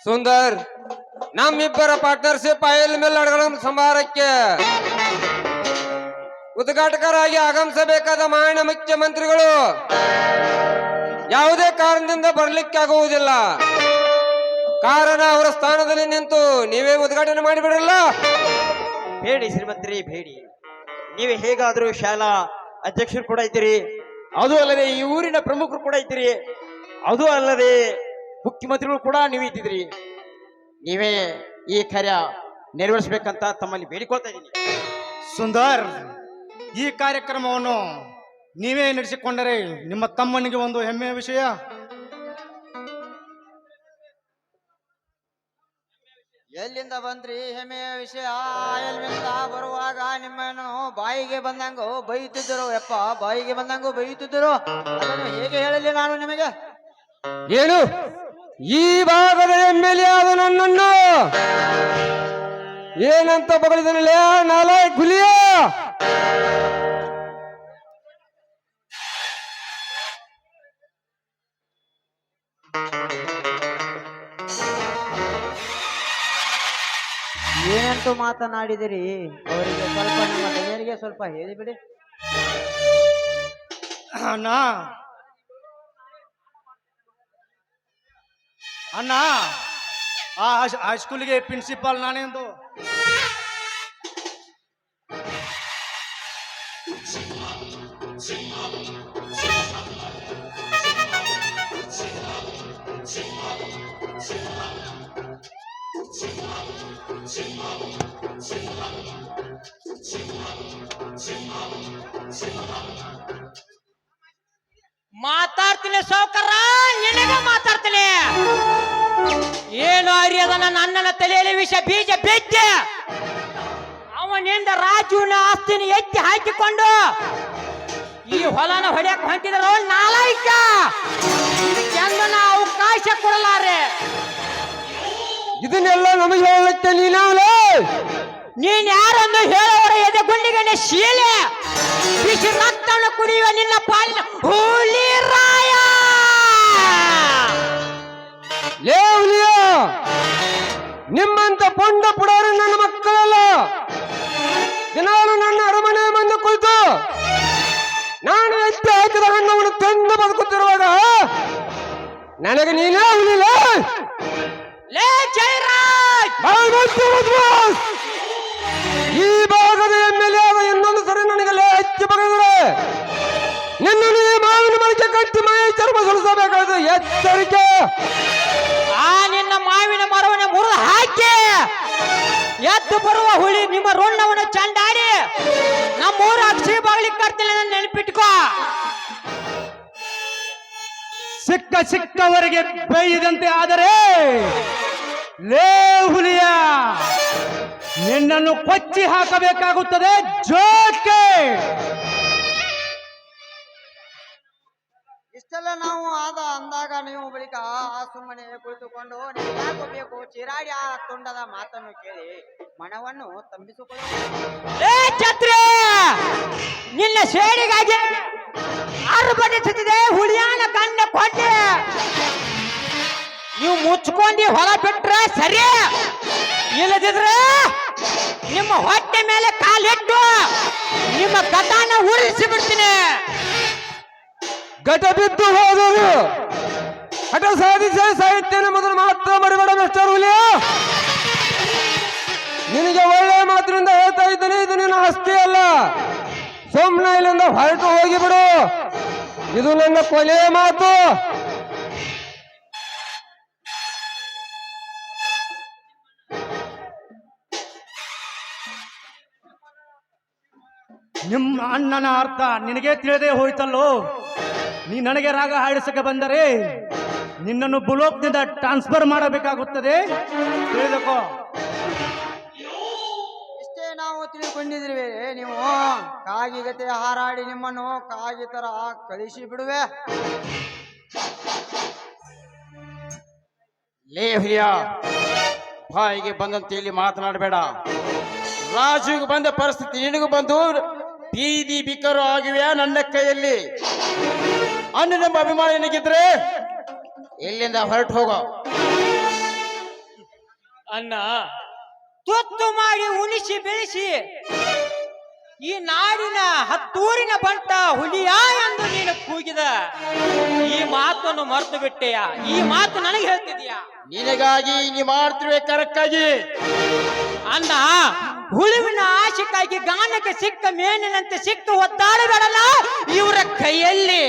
ಸುಂದರ್ ನಮ್ಮಿಬ್ಬರ partnership oil mill ಅಡಗಲಂ ಸಮಾರಕ್ಕೆ ಉದ್ಘಾಟಕರಾಗಿ ಆಗಮಿಸಬೇಕಾದ ಮಾನ್ಯ ಮುಖ್ಯಮಂತ್ರಿಗಳು ಯಾವುದೇ ಕಾರಣದಿಂದ ಬರ್ಲಿಕ್ಕೆ ಆಗುವುದಿಲ್ಲ. ಕಾರಣ ಅವರ ಸ್ಥಾನದಲ್ಲಿ ನಿಂತು ನೀವೇ ಉದ್ಘಾಟನೆ ಮಾಡಿಬಿಡಲ್ಲ. ಬೇಡಿ ಶ್ರೀಮಂತರಿ ಬೇಡಿ. ನೀವೇ ಹೇಗಾದ್ರೂ ಶಾಲಾ ಅಧ್ಯಕ್ಷರು ಕೂಡ ಇದ್ದೀರಿ, ಅದು ಅಲ್ಲದೆ ಈ ಊರಿನ ಪ್ರಮುಖರು ಕೂಡ ಇದ್ದೀರಿ, ಅದು ಅಲ್ಲದೆ ಮುಖ್ಯಮಂತ್ರಿಗಳು ಕೂಡ ನೀವು ಇದ್ದಿದ್ರಿ. ನೀವೇ ಈ ಕಾರ್ಯ ನೆರವೇರಿಸಬೇಕಂತ ತಮ್ಮಲ್ಲಿ ಬೇಡಿಕೊಳ್ತಾ ಇದ್ದೀನಿ. ಸುಂದರ್, ಈ ಕಾರ್ಯಕ್ರಮವನ್ನು ನೀವೇ ನಡೆಸಿಕೊಂಡರೆ ನಿಮ್ಮ ತಮ್ಮನಿಗೆ ಒಂದು ಹೆಮ್ಮೆಯ ವಿಷಯ. ಎಲ್ಲಿಂದ ಬಂದ್ರಿ ಹೆಮ್ಮೆಯ ವಿಷಯ? ಎಲ್ಲಿಂದ ಬರುವಾಗ ನಿಮ್ಮನ್ನು ಬಾಯಿಗೆ ಬಂದಂಗು ಬೈಯುತ್ತಿದ್ದರು. ಯಪ್ಪ, ಬಾಯಿಗೆ ಬಂದಂಗು ಬೈಯುತ್ತಿದ್ದರು. ಅದನ್ನು ಹೇಗೆ ಹೇಳಲಿ ನಾನು ನಿಮಗೆ? ಏನು ಈ ಭಾಗದ ಎಮ್ಮೆಲ್ಯೆ ಆದ ನನ್ನನ್ನು ಏನಂತ ಬಗಳಿದನಲ್ಲ ನಾಳೆ ಗುಲಿಯ? ಏನಂತೂ ಮಾತನಾಡಿದಿರಿ? ಅವರಿಗೆ ಸ್ವಲ್ಪ, ನಮ್ಮ ಗೆಳೆಯರಿಗೆ ಸ್ವಲ್ಪ ಹೇಳಿಬಿಡಿ. ಅಣ್ಣ ಅಣ್ಣ, ಆ ಹೈಸ್ಕೂಲಿಗೆ ಪ್ರಿನ್ಸಿಪಾಲ್ ನಾನೆಂದು. ಮಾತಾಡ್ತೀನಿ ಸೌಕರ, ನಿನಗೆ ಮಾತಾಡ್ತೀನಿ. ಏನು ಅರಿಯದನ ನನ್ನನ ತಲೆಯಲ್ಲಿ ವಿಷ ಬೀಜ ಬಿದ್ದೆ. ಅವನಿಂದ ರಾಜುವಿನ ಆಸ್ತಿನ ಎತ್ತಿ ಹಾಕಿಕೊಂಡು ಈ ಹೊಲನ ಹೊಡೆಯಕ್ಕೆ ಹೊಂಟಿದ್ರು ನಾಲಾಯ್ಕ. ಚಂದನ ಅವಕಾಶ ಕೊಡಲಾರೆ. ಇದನ್ನೆಲ್ಲ ನಮಗೆ ಹೇಳಕ್ಕೆ ನೀನಾವಲೇ? ನೀನ್ ಯಾರನ್ನು ಹೇಳುವವರ ಎದೆ ಗುಂಡಿಗನೆ ಶೀಲೆ ಬಿಸಿ ರಕ್ತವನ್ನು ಕುಡಿಯುವ ನಿನ್ನ ಪಾಲಿನ ಹುಲಿ ರಾಯ. ಲೇವ್ಲಿಯ, ನಿಮ್ಮಂತ ಪೊಂಡ ಪುಡಾರು ನನ್ನ ಮಕ್ಕಳಲ್ಲ. ದಿನಾಲು ನನ್ನ ಅರಮನೆ ಬಂದು ಕುಳಿತು ನಾನು ಎತ್ತಿ ಹಾಕಿದ ಹಣ್ಣವನ್ನು ತಂದು ಬದುಕುತ್ತಿರುವಾಗ ನನಗೆ ನೀನೇ ಹುಲಿಲ್ಲ. ಲೇ ಜಯರಾಜ್, ಈ ಭಾಗದ ಎಮ್ಮೆಲ್ಯೆ ಆದ ಇನ್ನೊಂದು ಸರಿ ನನಗೆ ಹೆಚ್ಚು ಬಗೆದರೆ ನಿನ್ನನ್ನು ಈ ಮಾವಿನ ಮರಕ್ಕೆ ಕಟ್ಟಿ ಮೈ ಚರ್ಮ ಸುಳಿಸಬೇಕಾದ ಎಚ್ಚರಿಕೆ. ಆ ನಿನ್ನ ಮಾವಿನ ಮರವನ್ನ ಮುರಿದು ಹಾಕಿ ಎದ್ದು ಬರುವ ಹುಳಿ ನಿಮ್ಮ ರೋಣವನ್ನು ಚಂಡಾಡಿ ನಮ್ಮೂರ ಅಕ್ಷಿ ಬಾಗ್ಲಿಕ್ಕೆ ಕಟ್ತಿಲ್ಲ, ನೆನಪಿಟ್ಕೋ. ಸಿಕ್ಕವರಿಗೆ ಬೈದಂತೆ ಆದರೆ ಲೇ ಹುಲಿಯ, ನಿನ್ನನ್ನು ಕೊಚ್ಚಿ ಹಾಕಬೇಕಾಗುತ್ತದೆ ಜೋಕೆ. ಇಷ್ಟೆಲ್ಲ ನಾವು ಅಂದಾಗ ನೀವು ಬಳಿಕ ಸುಮ್ಮನೆ ಕುಳಿತುಕೊಂಡು ನೀವು ಯಾಕೋ ಬೇಕು ಚಿರಾಡಿ ಆ ತುಂಡದ ಮಾತನ್ನು ಕೇಳಿ ಮನವನ್ನು ತಂಬಿಸಿಕೊಳ್ಳ. ಛತ್ರಿ, ನಿನ್ನ ಸೇಡಿಗಾಗಿ ಅರ್ಬಡಿಸುತ್ತಿದೆ ಹುಳಿಯಾನ ಗಂಡ ಕೊಂಡೆ. ನೀವು ಮುಚ್ಕೊಂಡಿ ಹೊಲ ಬಿಟ್ರೆ ಸರಿ, ಇಲ್ಲದಿದ್ರೆ ನಿಮ್ಮ ಹೊಟ್ಟೆ ಮೇಲೆ ಕಾಲಿಟ್ಟು ನಿಮ್ಮ ಗತಾನ ಉರಿಸಿ ಬಿಡ್ತೀನಿ. ಘಟ ಬಿದ್ದು ಹೋದರು ಹಠ ಸಾಧಿಸಿ ಸಾಹಿತ್ಯನ ಮೊದಲು ಮಾತ್ರ ಮರಿಬೇಡ ಮಿಸ್ಟರ್ ಹುಲಿಯ. ನಿನಗೆ ಒಳ್ಳೆಯ ಮಾತಿನಿಂದ ಹೇಳ್ತಾ ಇದ್ದೇನೆ, ಇದು ನಿನ್ನ ಆಸ್ತಿ ಅಲ್ಲ. ಸುಮ್ಮನೆ ಇಲ್ಲಿಂದ ಹೊರಟು ಹೋಗಿಬಿಡು. ಇದು ನನ್ನ ಕೊನೆಯ ಮಾತು. ನಿಮ್ಮ ಅಣ್ಣನ ಅರ್ಥ ನಿನಗೆ ತಿಳಿದೇ ಹೋಯ್ತಲ್ಲೋ. ನೀ ನನಗೆ ರಾಗ ಹಾಡಿಸಕ್ಕೆ ಬಂದರೆ ನಿನ್ನನ್ನು ಬ್ಲೋಕ್ನಿಂದ ಟ್ರಾನ್ಸ್ಫರ್ ಮಾಡಬೇಕಾಗುತ್ತದೆ, ತಿಳಿದುಕೋ. ಇಷ್ಟೇ ನಾವು ತಿಳ್ಕೊಂಡಿದ್ರಿ. ನೀವು ಕಾಗಿಗತೆ ಹಾರಾಡಿ ನಿಮ್ಮನ್ನು ಕಾಗಿ ತರ ಕಳಿಸಿ ಬಿಡುವೆ. ಲೇ ಹುಲಿಯ, ಬಾಯಿಗೆ ಬಂದಂತೆ ಇಲ್ಲಿ ಮಾತನಾಡಬೇಡ. ರಾಜುಗೆ ಬಂದ ಪರಿಸ್ಥಿತಿ ನಿನಗೂ ಬಂದು ಬೀದಿ ಬಿಕ್ಕರು ಆಗಿವೆ ನನ್ನ ಕೈಯಲ್ಲಿ. ಅಣ್ಣನೆಂಬ ಅಭಿಮಾನ ನಿನಗಿದ್ರೆ ಇಲ್ಲಿಂದ ಹೊರಟು ಹೋಗೋ. ಅಣ್ಣ ತುತ್ತು ಮಾಡಿ ಉಣಿಸಿ ಬೆಳೆಸಿ ಈ ನಾಡಿನ ಹತ್ತೂರಿನ ಬಂಟ ಹುಲಿಯ ಎಂದು ನೀನು ಕೂಗಿದ ಈ ಮಾತನ್ನು ಮರೆತು ಬಿಟ್ಟೆಯ. ಈ ಮಾತು ನನಗೆ ಹೇಳ್ತಿದೀಯಾ? ನಿನಗಾಗಿ ನೀ ಮಾಡ್ತಿರುವೆ ಕರಕ್ಕಾಗಿ. ಅಣ್ಣ ಹುಳುವಿನ ಆಶಕ್ಕಾಗಿ ಗಾನಕ್ಕೆ ಸಿಕ್ಕ ಮೇನಿನಂತೆ ಸಿಕ್ಕ ಒದ್ದಾಡಬೇಡಲ್ಲ ಇವರ ಕೈಯಲ್ಲಿ.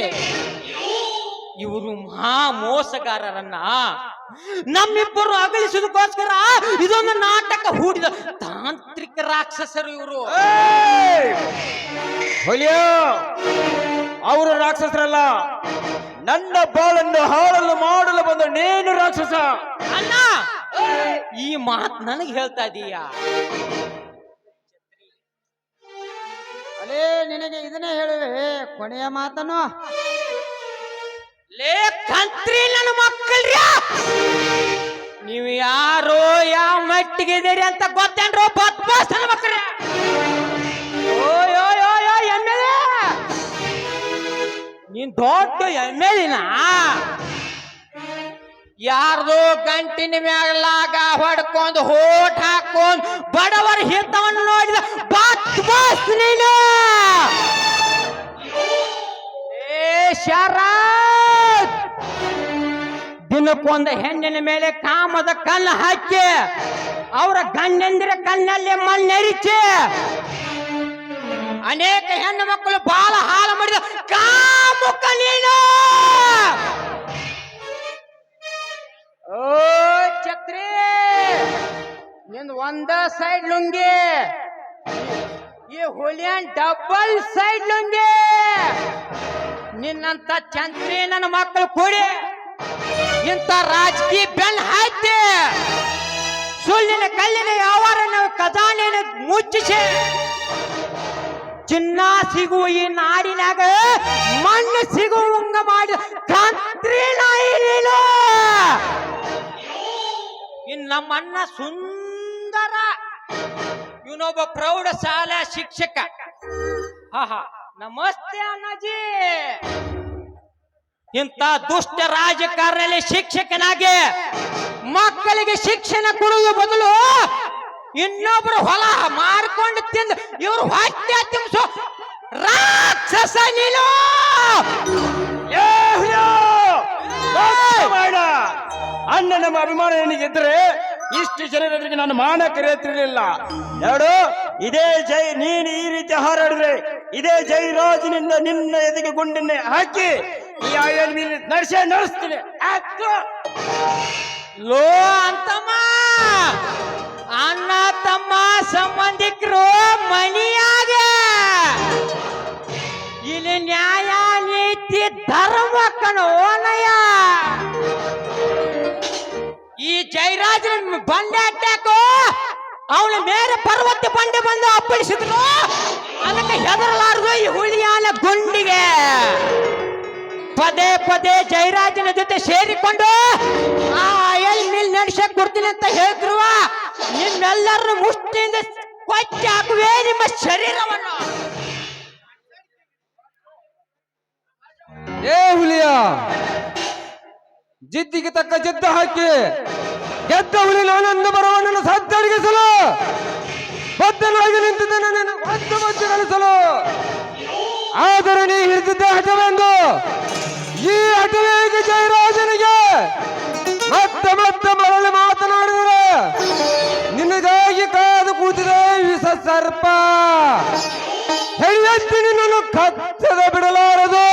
ಇವರು ಮಹಾ ಮೋಸಗಾರರನ್ನ ನಮ್ಮಿಬ್ಬರು ಅಗಲಿಸುವುದಕ್ಕೋಸ್ಕರ ಇದೊಂದು ನಾಟಕ ಹೂಡಿದ ತಾಂತ್ರಿಕ ರಾಕ್ಷಸರು ಇವರು. ಹುಲಿಯೋ, ಅವರು ರಾಕ್ಷಸರಲ್ಲ, ನನ್ನ ಬಾಳನ್ನು ಹಾಳಲು ಮಾಡಲು ಬಂದ ನೇನು ರಾಕ್ಷಸ. ಅಣ್ಣ ಈ ಮಾತು ನನಗೆ ಹೇಳ್ತಾ ಇದೀಯಾ? ಅಲೇ ನಿನಗೆ ಇದನ್ನೇ ಹೇಳುವೆ ಕೊನೆಯ ಮಾತನ್ನು. ಲೇ ಕಂತ್ರಿ ನನ್ನ ಮಕ್ಕಳ್ರಿ, ನೀವು ಯಾರು ಯಾವ ಮಟ್ಟಿಗೆ ಇದೀರಿ ಅಂತ ಗೊತ್ತೇನ್ರೋ ಬದ್ಮಾಸ್ ನನ್ನ ಮಕ್ಕಳ್ರಿ. ಓಯೋ ಎಮ್ಮೆಲೆ, ನೀನ್ ದೊಡ್ಡ ಎಮ್ಮೆಲಿನ ಯಾರ್ದು ಗಂಟಿನ ಮ್ಯಾಲಾಗ ಹೊಡ್ಕೊಂಡು ಹೋಟ್ ಹಾಕೊಂಡು ಬಡವರ ಹಿತವನ್ನು ನೋಡಿದ ಬದ್ಮಾಸ್ ನೀನು. ಶರತ್ ದಿನಕ್ಕೊಂದು ಹೆಣ್ಣಿನ ಮೇಲೆ ಕಾಮದ ಕಲ್ಲು ಹಾಕಿ ಅವರ ಗಂಡಂದಿರ ಕಣ್ಣಲ್ಲಿ ಮಣ್ಣೆರಿಚಿ ಅನೇಕ ಹೆಣ್ಣು ಮಕ್ಕಳು ಬಾಳ ಹಾಳು ಮಾಡಿದ ಕಾಮುಕ ನೀನು. ಓ ಛತ್ರಿ, ನಿಂದು ಒಂದ ಸೈಡ್ ಲುಂಗಿ, ಈ ಹುಲಿಯನ್ ಡಬಲ್ ಸೈಡ್ ಲುಂಗಿ. ನಿನ್ನಂತ ಚಂದ್ರಿ ನನ್ನ ಮಕ್ಕಳು ಕೂಡಿ ಇಂಥ ರಾಜಕೀಯ ಬೆನ್ನು ಹಾಕಿ ಸುಳ್ಳಿನ ಕಲ್ಲಿನ ಯಾವಾರನ್ನ ಖಜಾನೆನ ಮುಚ್ಚಿಸಿ ಚಿನ್ನ ಸಿಗುವ ಈ ನಾಡಿನಾಗ ಮಣ್ಣು ಸಿಗುವಂಗ ಮಾಡಿ ಕಂತ್ರಿ ನಾಯಿ ನೀನು. ಇನ್ನು ನಮ್ಮಣ್ಣ ಸುಂದರ, ಇವನೊಬ್ಬ ಪ್ರೌಢ ಶಾಲಾ ಶಿಕ್ಷಕ. ಹಾ ನಮಸ್ತೆ ಅಣ್ಣಾಜಿ. ಇಂಥ ದುಷ್ಟ ರಾಜಕಾರಣದಲ್ಲಿ ಶಿಕ್ಷಕನಾಗಿ ಮಕ್ಕಳಿಗೆ ಶಿಕ್ಷಣ ಕೊಡುವ ಬದಲು ಇನ್ನೊಬ್ರು ಹೊಲ ಮಾರ್ಕೊಂಡು ತಿಂದು ಇವರು ಹೊಟ್ಟೆ ತುಂಬಿಸೋ ರಾಕ್ಷಸ ನೀನು. ಅಣ್ಣ ನಮ್ಮ ಅಭಿಮಾನ ನಿನಗಿದ್ರೆ ಇಷ್ಟು ಜನರಿಗೆ ನಾನು ಮಾನ ಕರೆಯುತ್ತಿರಲಿಲ್ಲ. ನೋಡು, ಇದೇ ಜೈ ನೀನು ಈ ರೀತಿ ಹಾರಾಡಿದ್ರೆ ಇದೇ ಜೈರಾಜನಿಂದ ನಿನ್ನ ಎದೆಗೆ ಗುಂಡನ್ನೇ ಹಾಕಿ ಈ ಆಯಲ್ ಮೇಲೆ ನಡೆಸ್ತೀನಿ. ಲೋ ಅಂತಮ್ಮ, ಅಣ್ಣ ತಮ್ಮ ಸಂಬಂಧಿಕರು ಮನಿಯಾಗ ಇಲ್ಲಿ ನ್ಯಾಯ ನೀತಿ ಧರ್ಮ ಕಣೋನಯ್ಯ. ಈ ಜಯರಾಜನ ಬಂಡೆ ಅಟ್ಟಾಕೋ ಅವನ ಮೇಲೆ ಪರ್ವತ ಬಂಡೆ ಬಂದು ಅಪ್ಪಳಿಸಿದ್ರು. ಅದಕ್ಕೆ ಹೆದರಲಾರದು ಈ ಹುಲಿಯಾನ ಗುಂಡಿಗೆ. ಪದೇ ಪದೇ ಜಯರಾಜನ ಜೊತೆ ಸೇರಿಕೊಂಡು ಆ ಆಯಲ್ ಮಿಲ್ ನಡೆಸಕ್ ಕೊಡ್ತೀನಿ ಅಂತ ಹೇಳಿದ್ರು. ನಿಮ್ಮೆಲ್ಲರನ್ನು ಮುಷ್ಟಿಯಿಂದ ಕೊಚ್ಚಿ ಹಾಕುವೆ ನಿಮ್ಮ ಶರೀರವನ್ನು. ಏ ಹುಲಿಯ, ಜಿದ್ದಿಗೆ ತಕ್ಕ ಜಿದ್ದ ಹಾಕಿ ಗೆದ್ದ ಹುಲಿ ನಾನೆಂದು ಬರುವನನ್ನು ಸದ್ದರಿಗಿಸಲು ಬದ್ಧನಾಗಿ ನಿಂತಿದ್ದೇನೆ ನಿನ್ನ ಒದ್ದು ಬಚ್ಚಿ ಕಳಿಸಲು. ಆದರೆ ನೀ ಹಿಡಿದಿದ್ದ ಹಠವೆಂದು ಈ ಹಠವೇಗೆ ಜಯರಾಜನಿಗೆ ಮತ್ತೆ ಮತ್ತೆ ಮರಳಿ ಮಾತನಾಡಿದರೆ ನಿನಗಾಗಿ ಕಾದು ಕೂತಿದೆ ವಿಷ ಸರ್ಪ. ಹೆಣ್ಣೆತ್ತಿ ನಿನ್ನನ್ನು ಕಚ್ಚದ ಬಿಡಲಾರದು.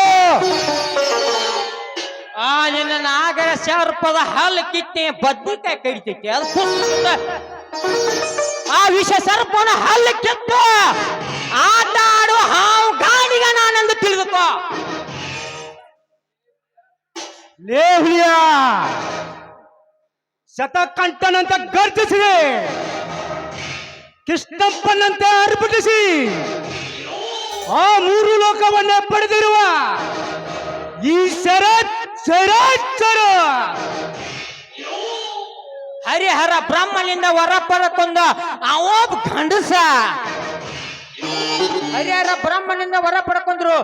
ಆ ನಿನ್ನ ನಾಗರ ಸರ್ಪದ ಹಲ್ಲು ಕಿತ್ತೆ ಬದ್ನಿಕಾಯಿ ಕಡಿತೈತಿ. ಅದು ಕುಂತ ಆ ವಿಷ ಸರ್ಪನ ಹಲ್ಲು ಕಿತ್ತು ಆಟ ಆಡೋ ಹಾವು ಗಾಡಿಗ ನಾನೆಂದು ತಿಳಿದುಕೋ. ಲೇ ಹುಲಿಯ, ಶತಕಂಠನಂತ ಗರ್ಜಿಸಿದೆ, ಕೃಷ್ಣಪ್ಪನಂತೆ ಅರ್ಪಿಸಿ ಆ ಮೂರು ಲೋಕವನ್ನೇ ಪಡೆದಿರುವ ಈ ಶರಾಚರ ಹರಿಹರ ಬ್ರಹ್ಮನಿಂದ ವರ ಪಡಕೊಂಡ ಅವೊಬ್ಬ ಗಂಡಸ. ಹರಿಹರ ಬ್ರಹ್ಮನಿಂದ ವರ ಪಡ್ಕೊಂಡ್ರು,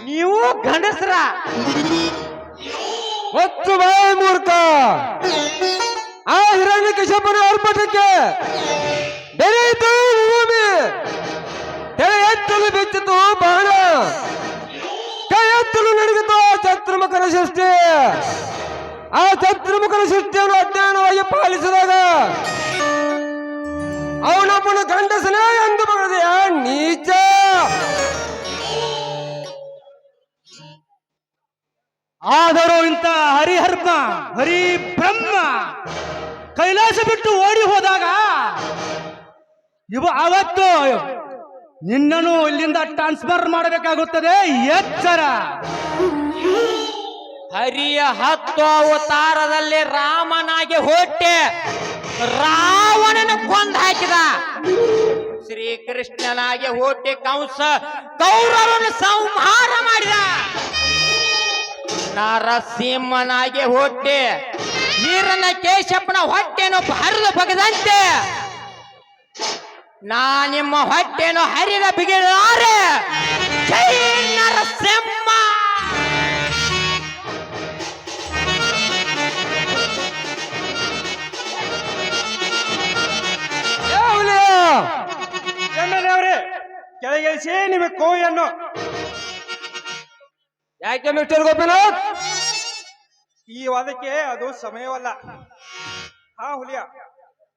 ನೀವು ಗಂಡಸರ. ಒತ್ತು ಬಾಯಿ ಮೂರ್ಖ, ಆ ಹಿರಣ್ಯ ಕಶ್ಯಪನ ಆರ್ಭಟಕ್ಕೆ ಬೆರೆಯಿತು ಭೂಮಿ, ತಲೆ ಎತ್ತಲು ಬೆಚ್ಚಿತು ಬಾಣ, ಕೈ ಎತ್ತಲು ನಡಗಿತು ಆ ಚತುರ್ಮುಖನ ಸೃಷ್ಟಿ. ಆ ಚತುರ್ಮುಖನ ಸೃಷ್ಟಿಯನ್ನು ಅಜ್ಞಾನವಾಗಿ ಪಾಲಿಸಿದಾಗ ಅವನೊಬ್ಬನು ಗಂಡಸನೇ ಎಂದು ಬಗದೆಯ ನೀಚ. ಆದರೂ ಇಂಥ ಹರಿ ಬ್ರಹ್ಮ ಕೈಲಾಸ ಬಿಟ್ಟು ಓಡಿ ಹೋದಾಗ ಅವತ್ತು ನಿನ್ನನ್ನು ಇಲ್ಲಿಂದ ಟ್ರಾನ್ಸ್ಫರ್ ಮಾಡಬೇಕಾಗುತ್ತದೆ, ಎಚ್ಚರ. ಹರಿಯ 10 ಅವತಾರದಲ್ಲಿ ರಾಮನಾಗಿ ಹೊಟ್ಟೆ ರಾವಣನ ಕೊಂದು ಹಾಕಿದ. ಶ್ರೀಕೃಷ್ಣನಾಗಿ ಹೊಟ್ಟೆ ಕೌರವನ ಸಂಹಾರ ಮಾಡಿದ. ನರಸಿಂಹನಾಗಿ ಹೊಟ್ಟೆ ಹಿರಣ್ಯ ಕೇಶಪ್ಪನ ಹೊಟ್ಟೆಯನ್ನು ಹರಿದು ಬಗದಂತೆ ನಿಮ್ಮ ಹೊಟ್ಟೆಯನ್ನು ಹರಿದ ಬಿಗಿದಾರೆ. ಜೈ ನರಸಿಂಹ. ಅವರೇ ಕೆಳಗಿಳಿಸಿ ನಿಮಗೆ ಕೋಯನ್ನು. ಯಾಕೆ ಮಿಸ್ಟರ್ ಗೋಪಿನಾಥ್? ಈ ವಾದಕ್ಕೆ ಅದು ಸಮಯವಲ್ಲ. ಹಾ ಹುಲಿಯ,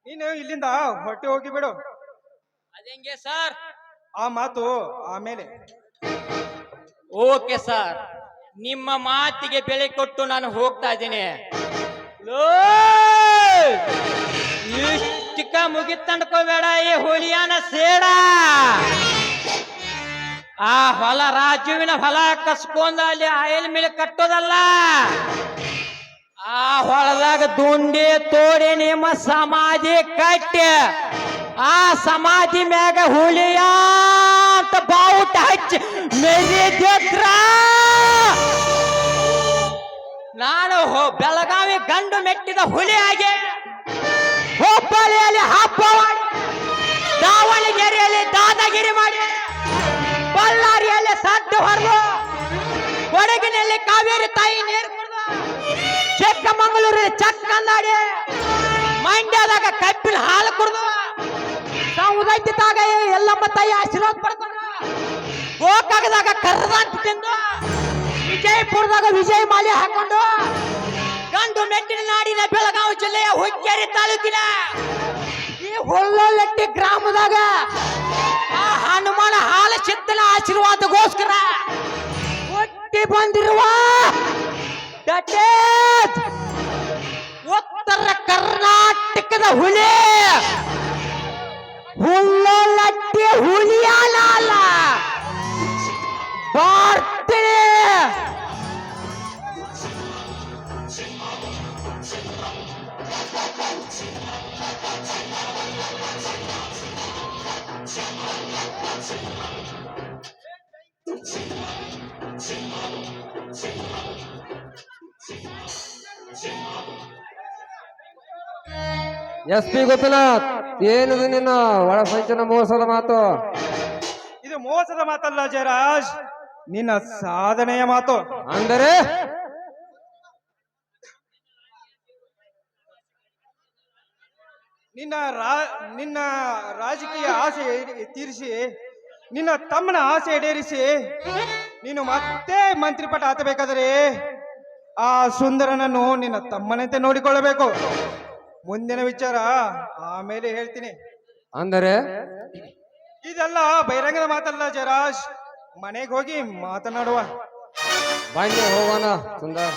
ನೀನು ಇಲ್ಲಿಂದ ಹೊರಟು ಹೋಗಿ ಬಿಡು. ಅದಂಗೆ ಸರ್? ಆ ಮಾತು ಆಮೇಲೆ. ಓಕೆ ಸರ್, ನಿಮ್ಮ ಮಾತಿಗೆ ಬೆಲೆ ಕೊಟ್ಟು ನಾನು ಹೋಗ್ತಾ ಇದ್ದೀನಿ. ಇಷ್ಟಕ್ಕ ಮುಗಿತಂಡ್ಕೋಬೇಡ ಈ ಹುಲಿಯಾನ ಸೇಡ. ಆ ಹೊಲ ರಾಜುವಿನ ಹೊಲ ಕಸ್ಕೊಂಡ ಅಲ್ಲಿ ಆಯಿಲ್ ಮೇಲೆ ಕಟ್ಟೋದಲ್ಲ, ಆ ಹೊಲದಾಗ ದುಂಡಿ ತೋಡಿ ನಿಮ್ಮ ಸಮಾಧಿ ಕಟ್ಟಿ ಆ ಸಮಾಧಿ ಮ್ಯಾಗ ಹುಲಿಯ ಅಂತ ಬಾವುಟ ಹಚ್ಚಿ ಮೆರೆದಿದ್ರ ನಾನು ಬೆಳಗಾವಿ ಗಂಡು ಮೆಟ್ಟಿದ ಹುಲಿ ಆಗಿ, ಹುಬ್ಬಳ್ಳಿಯಲ್ಲಿ ಹಬ್ಬ ಮಾಡಿ, ದಾವಣಗೆರೆಯಲ್ಲಿ ದಾದಾಗಿರಿ ಮಾಡಿ, ಬಳ್ಳಾರಿಯಲ್ಲಿ ಸಡ್ಡು ಹೊರದು, ಕೊಡಗಿನಲ್ಲಿ ಕಾವೇರಿ ತಾಯಿ ನೀರು ಕುಡಿದು, ಚಿಕ್ಕಮಗಳೂರಲ್ಲಿ ಚಕ್ಕಂದಾಡಿ, ಮಂಡ್ಯದಾಗ ಕಬ್ಬಿನ ಹಾಲು ಕುಡಿದು, ಸೌದತ್ತಿದಾಗ ಎಲ್ಲಮ್ಮ ತಾಯಿ ಆಶೀರ್ವಾದ ಪಡ್ಕೊಂಡು, ಗೋಕಾಕದಾಗ ಕರ್ರಂತ ತಿಂದು, ವಿಜಯಪುರದಾಗ ವಿಜಯ ಮಾಲೆ ಹಾಕೊಂಡು, ಗಂಡು ಮೆಟ್ಟಿನ ನಾಡಿನ ಬೆಳಗಾವಿ ಜಿಲ್ಲೆಯ ಹುಕ್ಕೇರಿ ತಾಲೂಕಿನ ಈ ಹೊಳ್ಳೊಳ್ಳೆಟ್ಟಿ ಗ್ರಾಮದಾಗ ಆ ಹನುಮಾನ ಹಾಲ ಚಿತ್ತನ ಆಶೀರ್ವಾದಗೋಸ್ಕರ ಹುಟ್ಟಿ ಬಂದಿರುವ ಉತ್ತರ ಕರ್ನಾಟಕದ ಹುಲಿ ಹುಳ್ಳೊಳ್ಳೆಟ್ಟಿ ಹುಲಿಯಾಲ ಬರ್ತೀನಿ. SP ಗೋಪಿನಾಥ್, ಏನಿದು ನಿನ್ನ ಒಳ ಸಂಚನ ಮೋಸದ ಮಾತು? ಇದು ಮೋಸದ ಮಾತಲ್ಲ ಜಯರಾಜ್, ನಿನ್ನ ಸಾಧನೆಯ ಮಾತು. ಅಂದರೆ ನಿನ್ನ ರಾಜಕೀಯ ಆಸೆ ತೀರಿಸಿ, ನಿನ್ನ ತಮ್ಮನ ಆಸೆ ಈಡೇರಿಸಿ ನೀನು ಮತ್ತೆ ಮಂತ್ರಿಪಟ ಹತ್ತಬೇಕಾದರೆ ಆ ಸುಂದರನನ್ನು ನಿನ್ನ ತಮ್ಮನಂತೆ ನೋಡಿಕೊಳ್ಳಬೇಕು. ಮುಂದಿನ ವಿಚಾರ ಆಮೇಲೆ ಹೇಳ್ತೀನಿ. ಅಂದರೆ ಇದೆಲ್ಲ ಬಹಿರಂಗದ ಮಾತಲ್ಲ ಜಯರಾಜ್, ಮನೆಗೆ ಹೋಗಿ ಮಾತನಾಡುವ. ಬನ್ನಿ ಹೋಗೋಣ ಸುಂದರ್.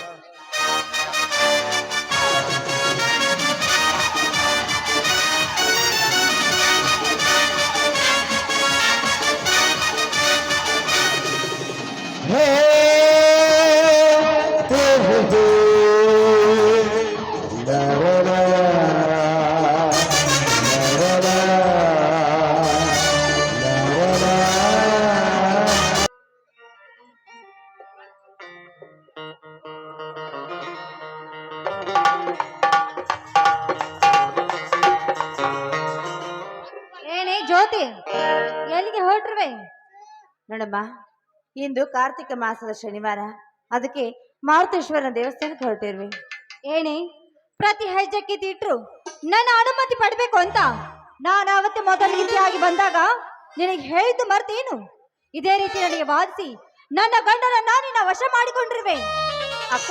ಏನೇ ಜ್ಯೋತಿ, ಎಲ್ಲಿಗೆ ಹೊರಟ್ರವೆ? ನೋಡಮ್ಮ, ಇಂದು ಕಾರ್ತಿಕ ಮಾಸದ ಶನಿವಾರ, ಅದಕ್ಕೆ ಮಾರುತೇಶ್ವರನ ದೇವಸ್ಥಾನಕ್ಕೆ ಹೊರಟಿರ್ವಿ. ಏನೇ ಪ್ರತಿ ಹೆಜ್ಜೆ ಕಿತ್ತಿಟ್ರು ನನ್ನ ಅನುಮತಿ ಪಡ್ಬೇಕು ಅಂತ ನಾನು ಅವತ್ತೆ ಮೊದಲ ರೀತಿಯಾಗಿ ಬಂದಾಗ ನಿನಗೆ ಹೇಳಿದ್ದು ಮರ್ತೇನು? ಇದೇ ರೀತಿ ನನಗೆ ವಾದಿಸಿ ನನ್ನ ಗಂಡನ ನಾನಿನ ವಶ ಮಾಡಿಕೊಂಡಿರುವೆ. ಅಕ್ಕ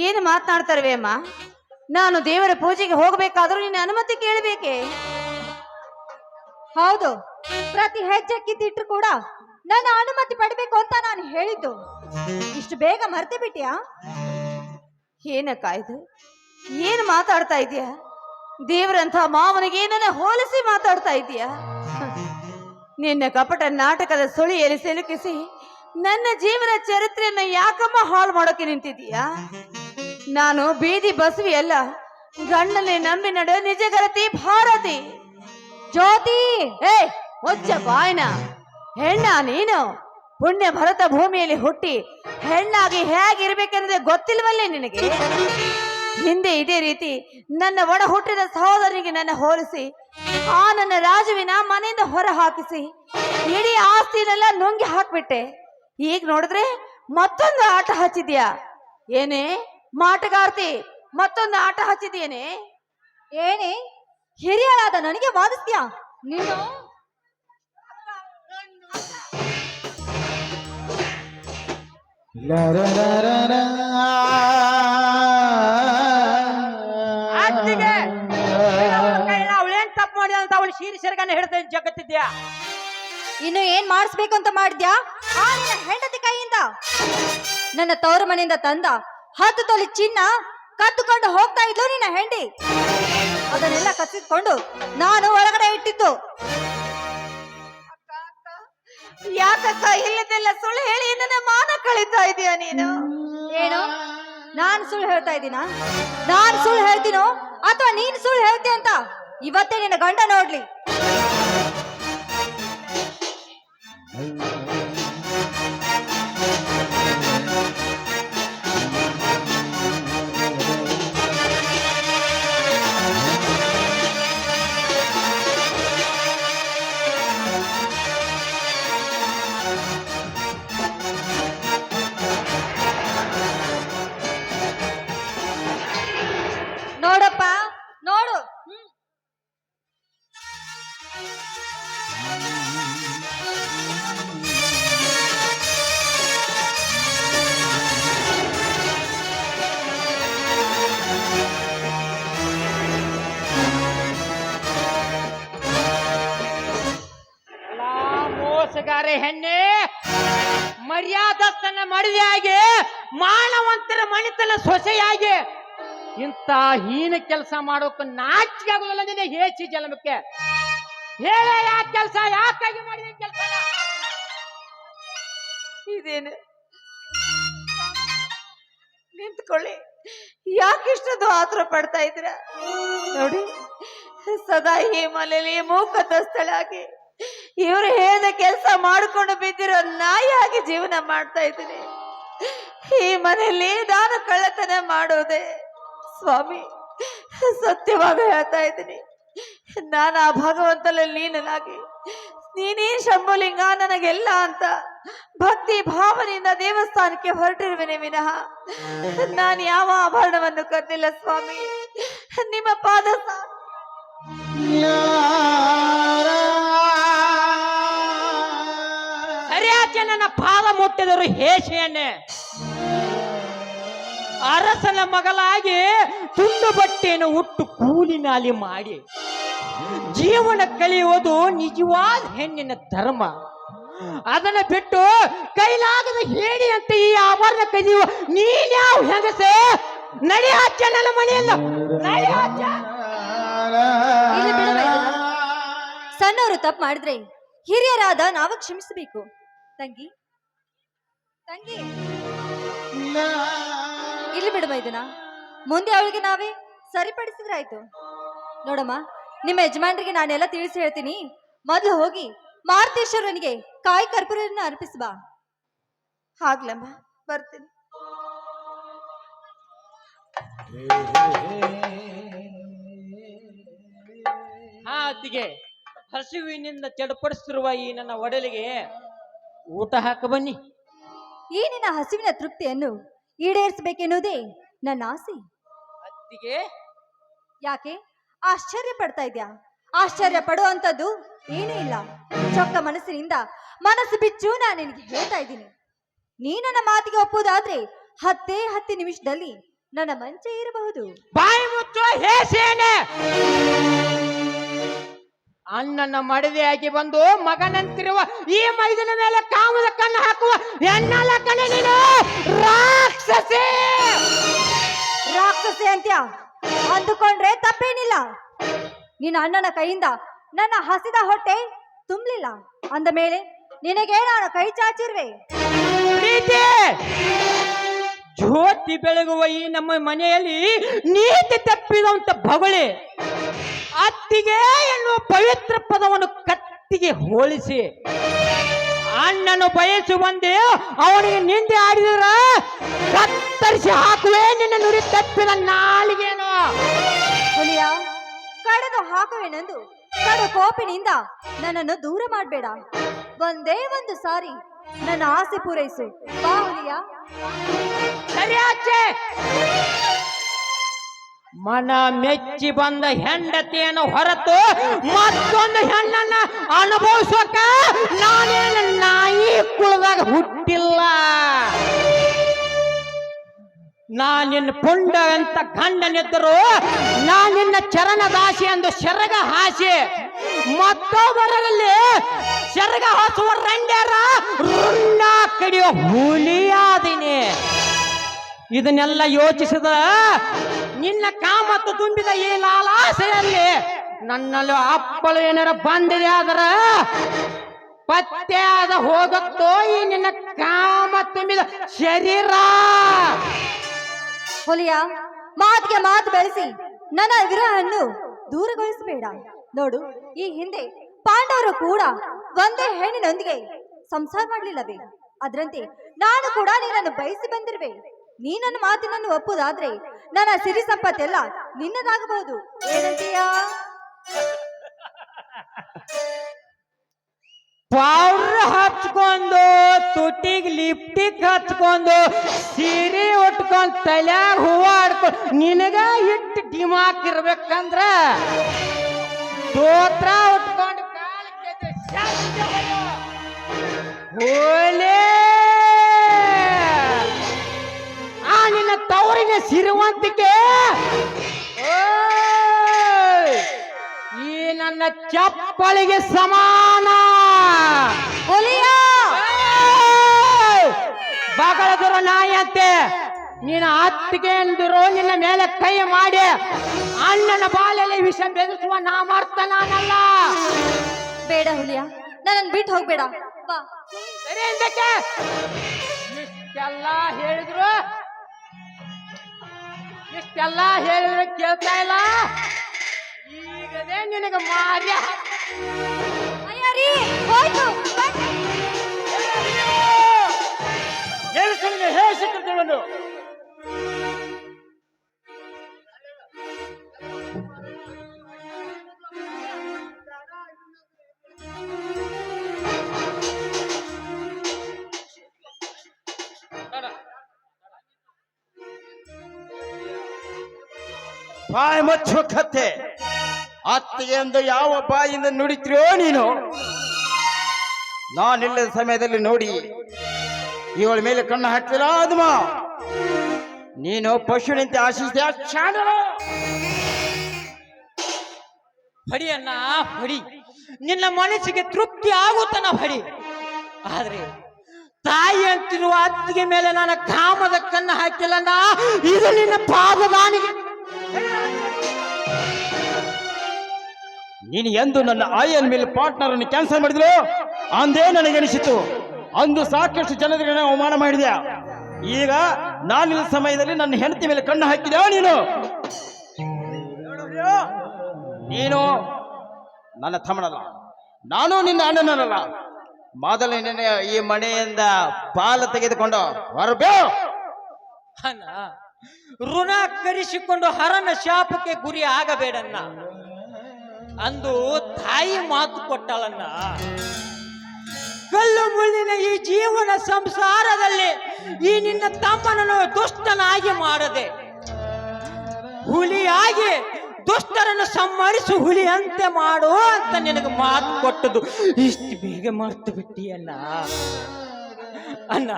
ಏನು ಮಾತನಾಡ್ತಾರವೆ ಅಮ್ಮ? ನಾನು ದೇವರ ಪೂಜೆಗೆ ಹೋಗಬೇಕಾದ್ರೂ ನಿನ್ನ ಅನುಮತಿ ಕೇಳಬೇಕೆ? ಹೌದು, ಪ್ರತಿ ಹೆಜ್ಜೆ ಕಿತ್ತಿಟ್ರು ಕೂಡ ನನ್ನ ಅನುಮತಿ ಪಡ್ಬೇಕು ಅಂತ ನಾನು ಹೇಳಿದ್ದು. ಇಷ್ಟು ಬೇಗ ಮರ್ತೆ ಬಿಟ್ಟಿಯಾ? ಏನಕ್ಕ ಇದು? ಏನು ಮಾತಾಡ್ತಾ ಇದೀಯ? ದೇವರಂತ ಮಾವನಿಗೆ ನನ್ನ ಹೋಲಿಸಿ ಮಾತಾಡ್ತಾ ಇದೀಯ? ನಿನ್ನ ಕಪಟ ನಾಟಕದ ಸುಳಿಯಲ್ಲಿ ಸಿಲುಕಿಸಿ ನನ್ನ ಜೀವನ ಚರಿತ್ರೆಯನ್ನ ಯಾಕಮ್ಮ ಹಾಳು ಮಾಡೋಕೆ ನಿಂತಿದೀಯಾ? ನಾನು ಬೀದಿ ಬಸವಿ ಅಲ್ಲ, ಗಂಡನೇ ನಂಬಿ ನಡೆ ನಿಜಗರತಿ ಭಾರತಿ. ಜ್ಯೋತಿ, ಏ ಮುಚ್ಚ ಬಾಯ್ನ. ಹೆಣ್ಣ ನೀನು? ಪುಣ್ಯ ಭರತ ಭೂಮಿಯಲ್ಲಿ ಹುಟ್ಟಿ ಹೆಣ್ಣಾಗಿ ಹೇಗಿರ್ಬೇಕೆಂದ್ರೆ ಗೊತ್ತಿಲ್ವಲ್ಲೇ ನಿನಗೆ? ಹಿಂದೆ ಇದೇ ರೀತಿ ನನ್ನ ಒಡ ಹುಟ್ಟಿದ ಸಹೋದರನಿಗೆ ನನ್ನ ಹೋಲಿಸಿ ಆ ನನ್ನ ರಾಜುವಿನ ಮನೆಯಿಂದ ಹೊರ ಹಾಕಿಸಿ ಇಡೀ ಆಸ್ತಿನೆಲ್ಲ ನುಂಗಿ ಹಾಕ್ಬಿಟ್ಟೆ. ಈಗ ನೋಡಿದ್ರೆ ಮತ್ತೊಂದು ಆಟ ಹಚ್ಚಿದ್ಯಾ ಏನೇ ಮಾಟಗಾರ್ತಿ? ಮತ್ತೊಂದು ಆಟ ಹಚ್ಚಿದ್ಯೇನೆ? ಏನೇ ಹಿರಿಯಳಾದ ನನಗೆ ವಾದಿಸ್ತೀಯಾ ನೀನು? ಅವಳೇನ್ ತಪ್ಪು ಮಾಡಿದ ಅಂತ ಅವಳು ಸೀರೆ ಸೆರಗನ್ನ ಹಿಡ್ದ ಜಗತ್ತಿದ್ಯಾ? ಇನ್ನು ಏನ್ ಮಾಡಿಸ್ಬೇಕು ಅಂತ ಮಾಡಿದ್ಯಾ ಆ ನಿನ್ನ ಹೆಂಡತಿ ಕೈಯಿಂದ? ನನ್ನ ತವರು ಮನೆಯಿಂದ ತಂದ 10 ತೊಲೆ ಚಿನ್ನ ಕತ್ತುಕೊಂಡು ಹೋಗ್ತಾ ಇದ್ಲು ನಿನ್ನ ಹೆಂಡಿ. ಅದನ್ನೆಲ್ಲ ಕತ್ತಿದ್ಕೊಂಡು ನಾನು ಒಳಗಡೆ ಇಟ್ಟಿದ್ದು. ಯಾಕಕ್ಕ ಇಲ್ಲದೆಲ್ಲ ಸುಳ್ಳು ಹೇಳಿ ನನ್ನ ಮಾನ ಕಳೀತಾ ಇದೀಯ ನೀನು? ಏನು ನಾನ್ ಸುಳ್ಳು ಹೇಳ್ತಾ ಇದ್ದೀನ? ನಾನ್ ಸುಳ್ಳು ಹೇಳ್ತೀನೋ ಅಥವಾ ನೀನ್ ಸುಳ್ಳು ಹೇಳ್ತೀಯ ಅಂತ ಇವತ್ತೇ ನಿನ್ನ ಗಂಡ ನೋಡ್ಲಿ. ನೋಡಪ್ಪ ನೋಡು. ಮೋಸಗಾರ ಹೆಣ್ಣೆ, ಮರ್ಯಾದಸ್ತನ ಮಡಿಯಾಗಿ ಮಾನವಂತರ ಮಣಿತನ ಸೊಸೆಯಾಗಿ ಇಂತ ಹೀನ ಕೆಲಸ ಮಾಡೋಕ ನಾಚಿಕೆ ಆಗುದಿಲ್ಲ ನಿನ್ನೆ ಹೇಸಿ ಜನ್ಮಕ್ಕೆ? ಹೇಳ ಯಾಕೆ ಕೆಲಸ, ಯಾಕಾಗಿ ಮಾಡಿದ ಕೆಲಸ? ಇದೇನು? ನಿಂತ್ಕೊಳ್ಳಿ. ಯಾಕಿಷ್ಟೊಂದು ಆತರ ಪಡ್ತಾ ಇದ್ರ? ನೋಡಿ, ಸದಾ ಈ ಮನೆಯಲ್ಲಿ ಮೂಕತಸ್ಥಳಾಗಿ ಇವರು ಹೇಳಿದ ಕೆಲಸ ಮಾಡಿಕೊಂಡು ಬಿದ್ದಿರೋ ನಾಯಿಯಾಗಿ ಜೀವನ ಮಾಡ್ತಾ ಇದ್ದೀನಿ. ಈ ಮನೆಯಲ್ಲಿ ನಾನು ಕಳ್ಳತನ ಮಾಡೋದೆ ಸ್ವಾಮಿ, ಸತ್ಯವಾಗಿ ಹೇಳ್ತಾ ಇದ್ದೀನಿ. ನಾನು ಆ ಭಗವಂತನಲ್ಲಿ ಲೀನನಾಗಿ ನೀನೇ ಶಂಭುಲಿಂಗ ನನಗೆಲ್ಲ ಅಂತ ಭಕ್ತಿ ಭಾವನೆಯಿಂದ ದೇವಸ್ಥಾನಕ್ಕೆ ಹೊರಟಿರುವೆನೆ ವಿನಃ ನಾನು ಯಾವ ಆಭರಣವನ್ನು ಕದ್ದಿಲ್ಲ ಸ್ವಾಮಿ. ನಿಮ್ಮ ಪಾದ ಸರಿಯಾಚೆ ನನ್ನ ಪಾದ ಮುಟ್ಟಿದರು ಹೇಸಿಯನ್ನೇ. ಅರಸನ ಮಗಳಾಗಿ ತುಂಡು ಬಟ್ಟೆಯನ್ನು ಉಟ್ಟು ಕೂಲಿ ನಾಲಿ ಮಾಡಿ ಜೀವನ ಕಳೆಯುವುದು ನಿಜವಾದ ಹೆಣ್ಣಿನ ಧರ್ಮ. ಅದನ್ನ ಬಿಟ್ಟು ಕೈಲಾಗದ ಹೇಳಿ ಅಂತ ಈ ಆಭರಣ ಕದಿಯುವ ನೀನ್ಯಾವ ಹೆಂಗಸೆ? ನಡಿ ಹಚ್ಚ ನನ್ನ ಮನೆಯಲ್ಲ, ನಡಿ ಹಚ್ಚ. ಇಲ್ಲಿ ಬಿಡು ವೈದ್ಯನ. ಸಣ್ಣವರು ತಪ್ಪು ಮಾಡಿದ್ರೆ ಹಿರಿಯರಾದ ನಾವು ಕ್ಷಮಿಸಬೇಕು. ತಂಗಿ ತಂಗಿ ಇಲ್ಲಿ ಬಿಡು ವೈದ್ಯನ. ಮುಂದೆ ಅವಳಿಗೆ ನಾವೇ ಸರಿಪಡಿಸಿದ್ರಾಯ್ತು. ನೋಡಮ್ಮ, ನಿಮ್ಮ ಯಜಮಾನರಿಗೆ ನಾನೆಲ್ಲ ತಿಳಿಸಿ ಹೇಳ್ತೀನಿ. ಮೊದಲು ಹೋಗಿ ಮಾರುತೇಶ್ವರನಿಗೆ ಕಾಯಿ ಕರ್ಪೂರವನ್ನು ಅರ್ಪಿಸ್ಬಾ. ಆಗ್ಲಮ್ಮ, ಬರ್ತೀನಿ. ಅತ್ತಿಗೆ, ಹಸಿವಿನಿಂದ ಚಡಪಡಿಸಿರುವ ಈ ನನ್ನ ಒಡಲಿಗೆ ಊಟ ಹಾಕ ಬನ್ನಿ. ಈ ನಿನ್ನ ಹಸಿವಿನ ತೃಪ್ತಿಯನ್ನು ಈಡೇರಿಸಬೇಕೆನ್ನುವುದೇ ನನ್ನ ಆಸೆ. ಅತ್ತಿಗೆ ಯಾಕೆ ಆಶ್ಚರ್ಯ ಪಡ್ತಾ ಇದ್ಯಾ? ಆಶ್ಚರ್ಯ ಪಡುವಂಥದ್ದು ಏನೂ ಇಲ್ಲ. ಚೊಕ್ಕ ಮನಸ್ಸಿನಿಂದ ಮನಸ್ಸು ಬಿಚ್ಚು ನಾನು ನಿನಗೆ ಹೇಳ್ತಾ ಇದ್ದೀನಿ. ನೀ ನನ್ನ ಮಾತಿಗೆ ಒಪ್ಪುವುದಾದ್ರೆ 10 ನಿಮಿಷದಲ್ಲಿ ನನ್ನ ಮಂಚ ಇರಬಹುದು. ಬಾಯಿ ಮುಚ್ಚೋ ಹೇಸೇನೆ. ಅಣ್ಣನ ಮಡದಿಯಾಗಿ ಬಂದು ಮಗನಂತಿರುವ ಈ ಮೈದನ ಮೇಲೆ ಕಾಮದ ಕಣ್ಣು ಹಾಕುವ ಹೆಣ್ಣಲ್ಲ ಕಣೆ ನೀನು, ರಾಕ್ಷಸಿ. ರಾಕ್ಷಸಿ ಅಂತ್ಯ ಅಂದುಕೊಂಡ್ರೆ ತಪ್ಪೇನಿಲ್ಲ. ನಿನ್ನ ಅಣ್ಣನ ಕೈಯಿಂದ ನನ್ನ ಹಸಿದ ಹೊಟ್ಟೆ ತುಂಬಲಿಲ್ಲ ಅಂದ ಮೇಲೆ ನಿನಗೆ ನಾನು ಕೈ ಚಾಚಿರುವೆ. ಪ್ರೀತಿ ಜ್ಯೋತಿ ಬೆಳಗುವ ಈ ನಮ್ಮ ಮನೆಯಲ್ಲಿ ನೀತಿ ತಪ್ಪಿದಂತ ಭಗುಳಿ ಅತ್ತಿಗೆ ಎನ್ನುವ ಪವಿತ್ರ ಪದವನ್ನು ಕತ್ತಿಗೆ ಹೋಲಿಸಿ ಅಣ್ಣನು ಬಯಸುವಂತೆ ಅವನಿಗೆ ನಿಂದೆ ಆಡಿದ್ರ ಕತ್ತರಿಸಿ ಹಾಕುವೆ ನಿನ್ನ ನುಡಿ ತಪ್ಪಿದ ನಾಲಿಗೇನು. ಹುಲಿಯ ಕಡೆದು ಹಾಕುವೆನೆಂದು ಕಡು ಕೋಪಿನಿಂದ ನನ್ನನ್ನು ದೂರ ಮಾಡಬೇಡ. ಒಂದೇ ಒಂದು ಸಾರಿ ನನ್ನ ಆಸೆ ಪೂರೈಸು ಬಾ ಹುಲಿಯ. ಸರಿಯಾಚೆ ಮನ ಮೆಚ್ಚಿ ಬಂದ ಹೆಂಡತಿಯನ್ನು ಹೊರತು ಮತ್ತೊಂದು ಹೆಣ್ಣನ್ನ ಅನುಭವಿಸೋಕ ನಾನೇನು ನಾಯಿ ಕುಳದಾಗ ಹುಟ್ಟಿಲ್ಲ. ನಾನಿನ್ನ ಪುಂಡ ಅಂತ ಗಂಡನಿದ್ದರು ನಾನಿನ್ನ ಚರಣ ದಾಸಿ ಎಂದು ಸೆರಗ ಹಾಸಿ ಮತ್ತೊಬ್ಬರಲ್ಲಿ ಸೆರಗ ಹಾಸುವ ರಂಡ್ಯಾರ ರುಂಡ ಕಡಿಯೋ ಹುಲಿಯಾದಿನಿ. ಇದನ್ನೆಲ್ಲ ಯೋಚಿಸಿದ ನಿನ್ನ ಕಾಮತ್ತು ತುಂಬಿದ ಈ ಲಾಲಾಸೆಯಲ್ಲಿ ನನ್ನಲ್ಲಿ ಅಪ್ಪಳು ಏನಾರ ಬಂದಿದೆ ಆದ್ರ ಪತ್ತೆ ಆದ ಹೋಗತ್ತೋ ಈ ನಿನ್ನ ಕಾಮ ತುಂಬಿದ ಶರೀರ. ಹುಲಿಯ ಮಾತಿಗೆ ಮಾತು ಬೆಳೆಸಿ ನನ್ನ ವಿರಹವನ್ನು ದೂರಗೊಳಿಸಬೇಡ. ನೋಡು, ಈ ಹಿಂದೆ ಪಾಂಡವರು ಕೂಡ ಒಂದೇ ಹೆಣ್ಣಿನೊಂದಿಗೆ ಸಂಸಾರ ಮಾಡಲಿಲ್ಲವೇ? ಅದರಂತೆ ನಾನು ಕೂಡ ನಿನ್ನನ್ನು ಬಯಸಿ ಬಂದಿರುವೆ. ನೀ ನನ್ನ ಮಾತಿನನ್ನು ಒಪ್ಪುದಾದ್ರೆ ನನ್ನ ಸಿರಿ ಸಂಪತ್ತೆಲ್ಲ ನಿನ್ನದಾಗಬಹುದು. ಏನಂತೀಯಾ? ಪೌಡರ್ ಹಚ್ಕೊಂಡು ತುಟಿಗೆ ಲಿಪ್ಟಿಕ್ ಹಚ್ಕೊಂಡು ಸೀರೆ ಉಟ್ಕೊಂಡು ತಲ್ಯಾಗ ಹೂವ ಆಡ್ಕೊಂಡು ನಿನಗ ಇಟ್ಟು ಡಿಮಾಕ್ ಇರ್ಬೇಕಂದ್ರ ಸ್ತೋತ್ರ ಉಟ್ಕೊಂಡು ಹೋಲೆ ಆ ನಿನ್ನ ತವರಿನ ಸಿರುವಂತಿಕೆ ಈ ನನ್ನ ಚಪ್ಪಲಿಗೆ ಸಮಾನ. ಹುಲಿಯ ಬಾಗಳದರು ನಾಯಿ ಅಂತೆ ನೀನು ಅತ್ತಿಗೆ ಎಂದರು ನಿನ್ನ ಮೇಲೆ ಕೈ ಮಾಡಿ ಅಣ್ಣನ ಬಾಲಲ್ಲಿ ವಿಷ ಬೆದರಿಸುವ ನಾ ಮಾಡ್ತ ನಾನಲ್ಲ. ಬೇಡ ಹುಲಿಯ, ನನ್ನನ್ನು ಬಿಟ್ಟು ಹೋಗ್ಬೇಡ. ಬಾ. ಸರಿ ಎಂದಕ್ಕೆ ಇಷ್ಟೆಲ್ಲ ಹೇಳಿದ್ರು ಕೇಳ್ತಾ ಇಲ್ಲ. ಈಗದೇ ನಿನಗೆ ಮಾರ್ಯ ಅಯ್ಯರಿ, ಹೋಯ್ತು. ಹೇಸಿಕೊಂಡು ಬಾಯಿ ಮುಚ್ಚು ಕತ್ತೆ. ಅತ್ತಿಗೆ ಎಂದು ಯಾವ ಬಾಯಿಂದ ನುಡಿತಿರೋ ನೀನು? ನಾನಿಲ್ಲದ ಸಮಯದಲ್ಲಿ ನೋಡಿ ಇವಳ ಮೇಲೆ ಕಣ್ಣು ಹಾಕ್ತಿಲ್ಲ ಆದ್ಮ. ನೀನು ಪಶುವಿನಂತೆ ಆಶಿಸಿದ ಚಾಣರು. ಹೊಡಿಯನ್ನ ಹೊಡಿ, ನಿನ್ನ ಮನಸ್ಸಿಗೆ ತೃಪ್ತಿ ಆಗುತ್ತಾನ ಹೊಡಿ. ಆದ್ರೆ ತಾಯಿ ಅಂತಿರುವ ಅತ್ತಿಗೆ ಮೇಲೆ ನಾನು ಕಾಮದ ಕಣ್ಣು ಹಾಕಿಲ್ಲ. ಇದು ನಿನ್ನ ಪಾದದಾನಿಗೆ. ನೀನು ಎಂದು ನನ್ನ ಆಯನ್ ಮೇಲೆ ಪಾರ್ಟ್ನರ್ ಅನ್ನು ಕ್ಯಾನ್ಸಲ್ ಮಾಡಿದ್ರು ಅಂದೇ ನನಗನಿಸಿತು. ಅಂದು ಸಾಕಷ್ಟು ಜನರಿಗೆ ಅವಮಾನ ಮಾಡಿದ್ಯಾ. ಈಗ ನಾನಿಲ್ಲ ಸಮಯದಲ್ಲಿ ನನ್ನ ಹೆಂಡತಿ ಮೇಲೆ ಕಣ್ಣು ಹಾಕಿದ್ಯಾ ನೀನು? ನೀನು ನನ್ನ ತಮ್ಮನಲ್ಲ, ನಾನು ನಿನ್ನ ಅಣ್ಣನಲ್ಲ. ಮೊದಲನೇ ಈ ಮನೆಯಿಂದ ಪಾಲು ತೆಗೆದುಕೊಂಡು ಹೊರಬೇ. ಅಣ್ಣ, ಋಣ ಕರಿಸಿಕೊಂಡು ಹರನ ಶಾಪಕ್ಕೆ ಗುರಿ ಆಗಬೇಡನ್ನ ಅಂದು ತಾಯಿ ಮಾತು ಕೊಟ್ಟಳನ್ನ. ಕಲ್ಲು ಮುಳ್ಳಿನ ಈ ಜೀವನ ಸಂಸಾರದಲ್ಲಿ ಈ ನಿನ್ನ ತಮ್ಮನನ್ನು ದುಷ್ಟನಾಗಿ ಮಾಡದೆ ಹುಲಿಯಾಗಿ ದುಷ್ಟರನ್ನು ಸಂಹರಿಸು ಹುಲಿ ಅಂತೆ ಮಾಡು ಅಂತ ನಿನಗೆ ಮಾತು ಕೊಟ್ಟದು ಇಷ್ಟು ಬೇಗ ಮರ್ತು ಬಿಟ್ಟಿಯಲ್ಲ ಅಣ್ಣ.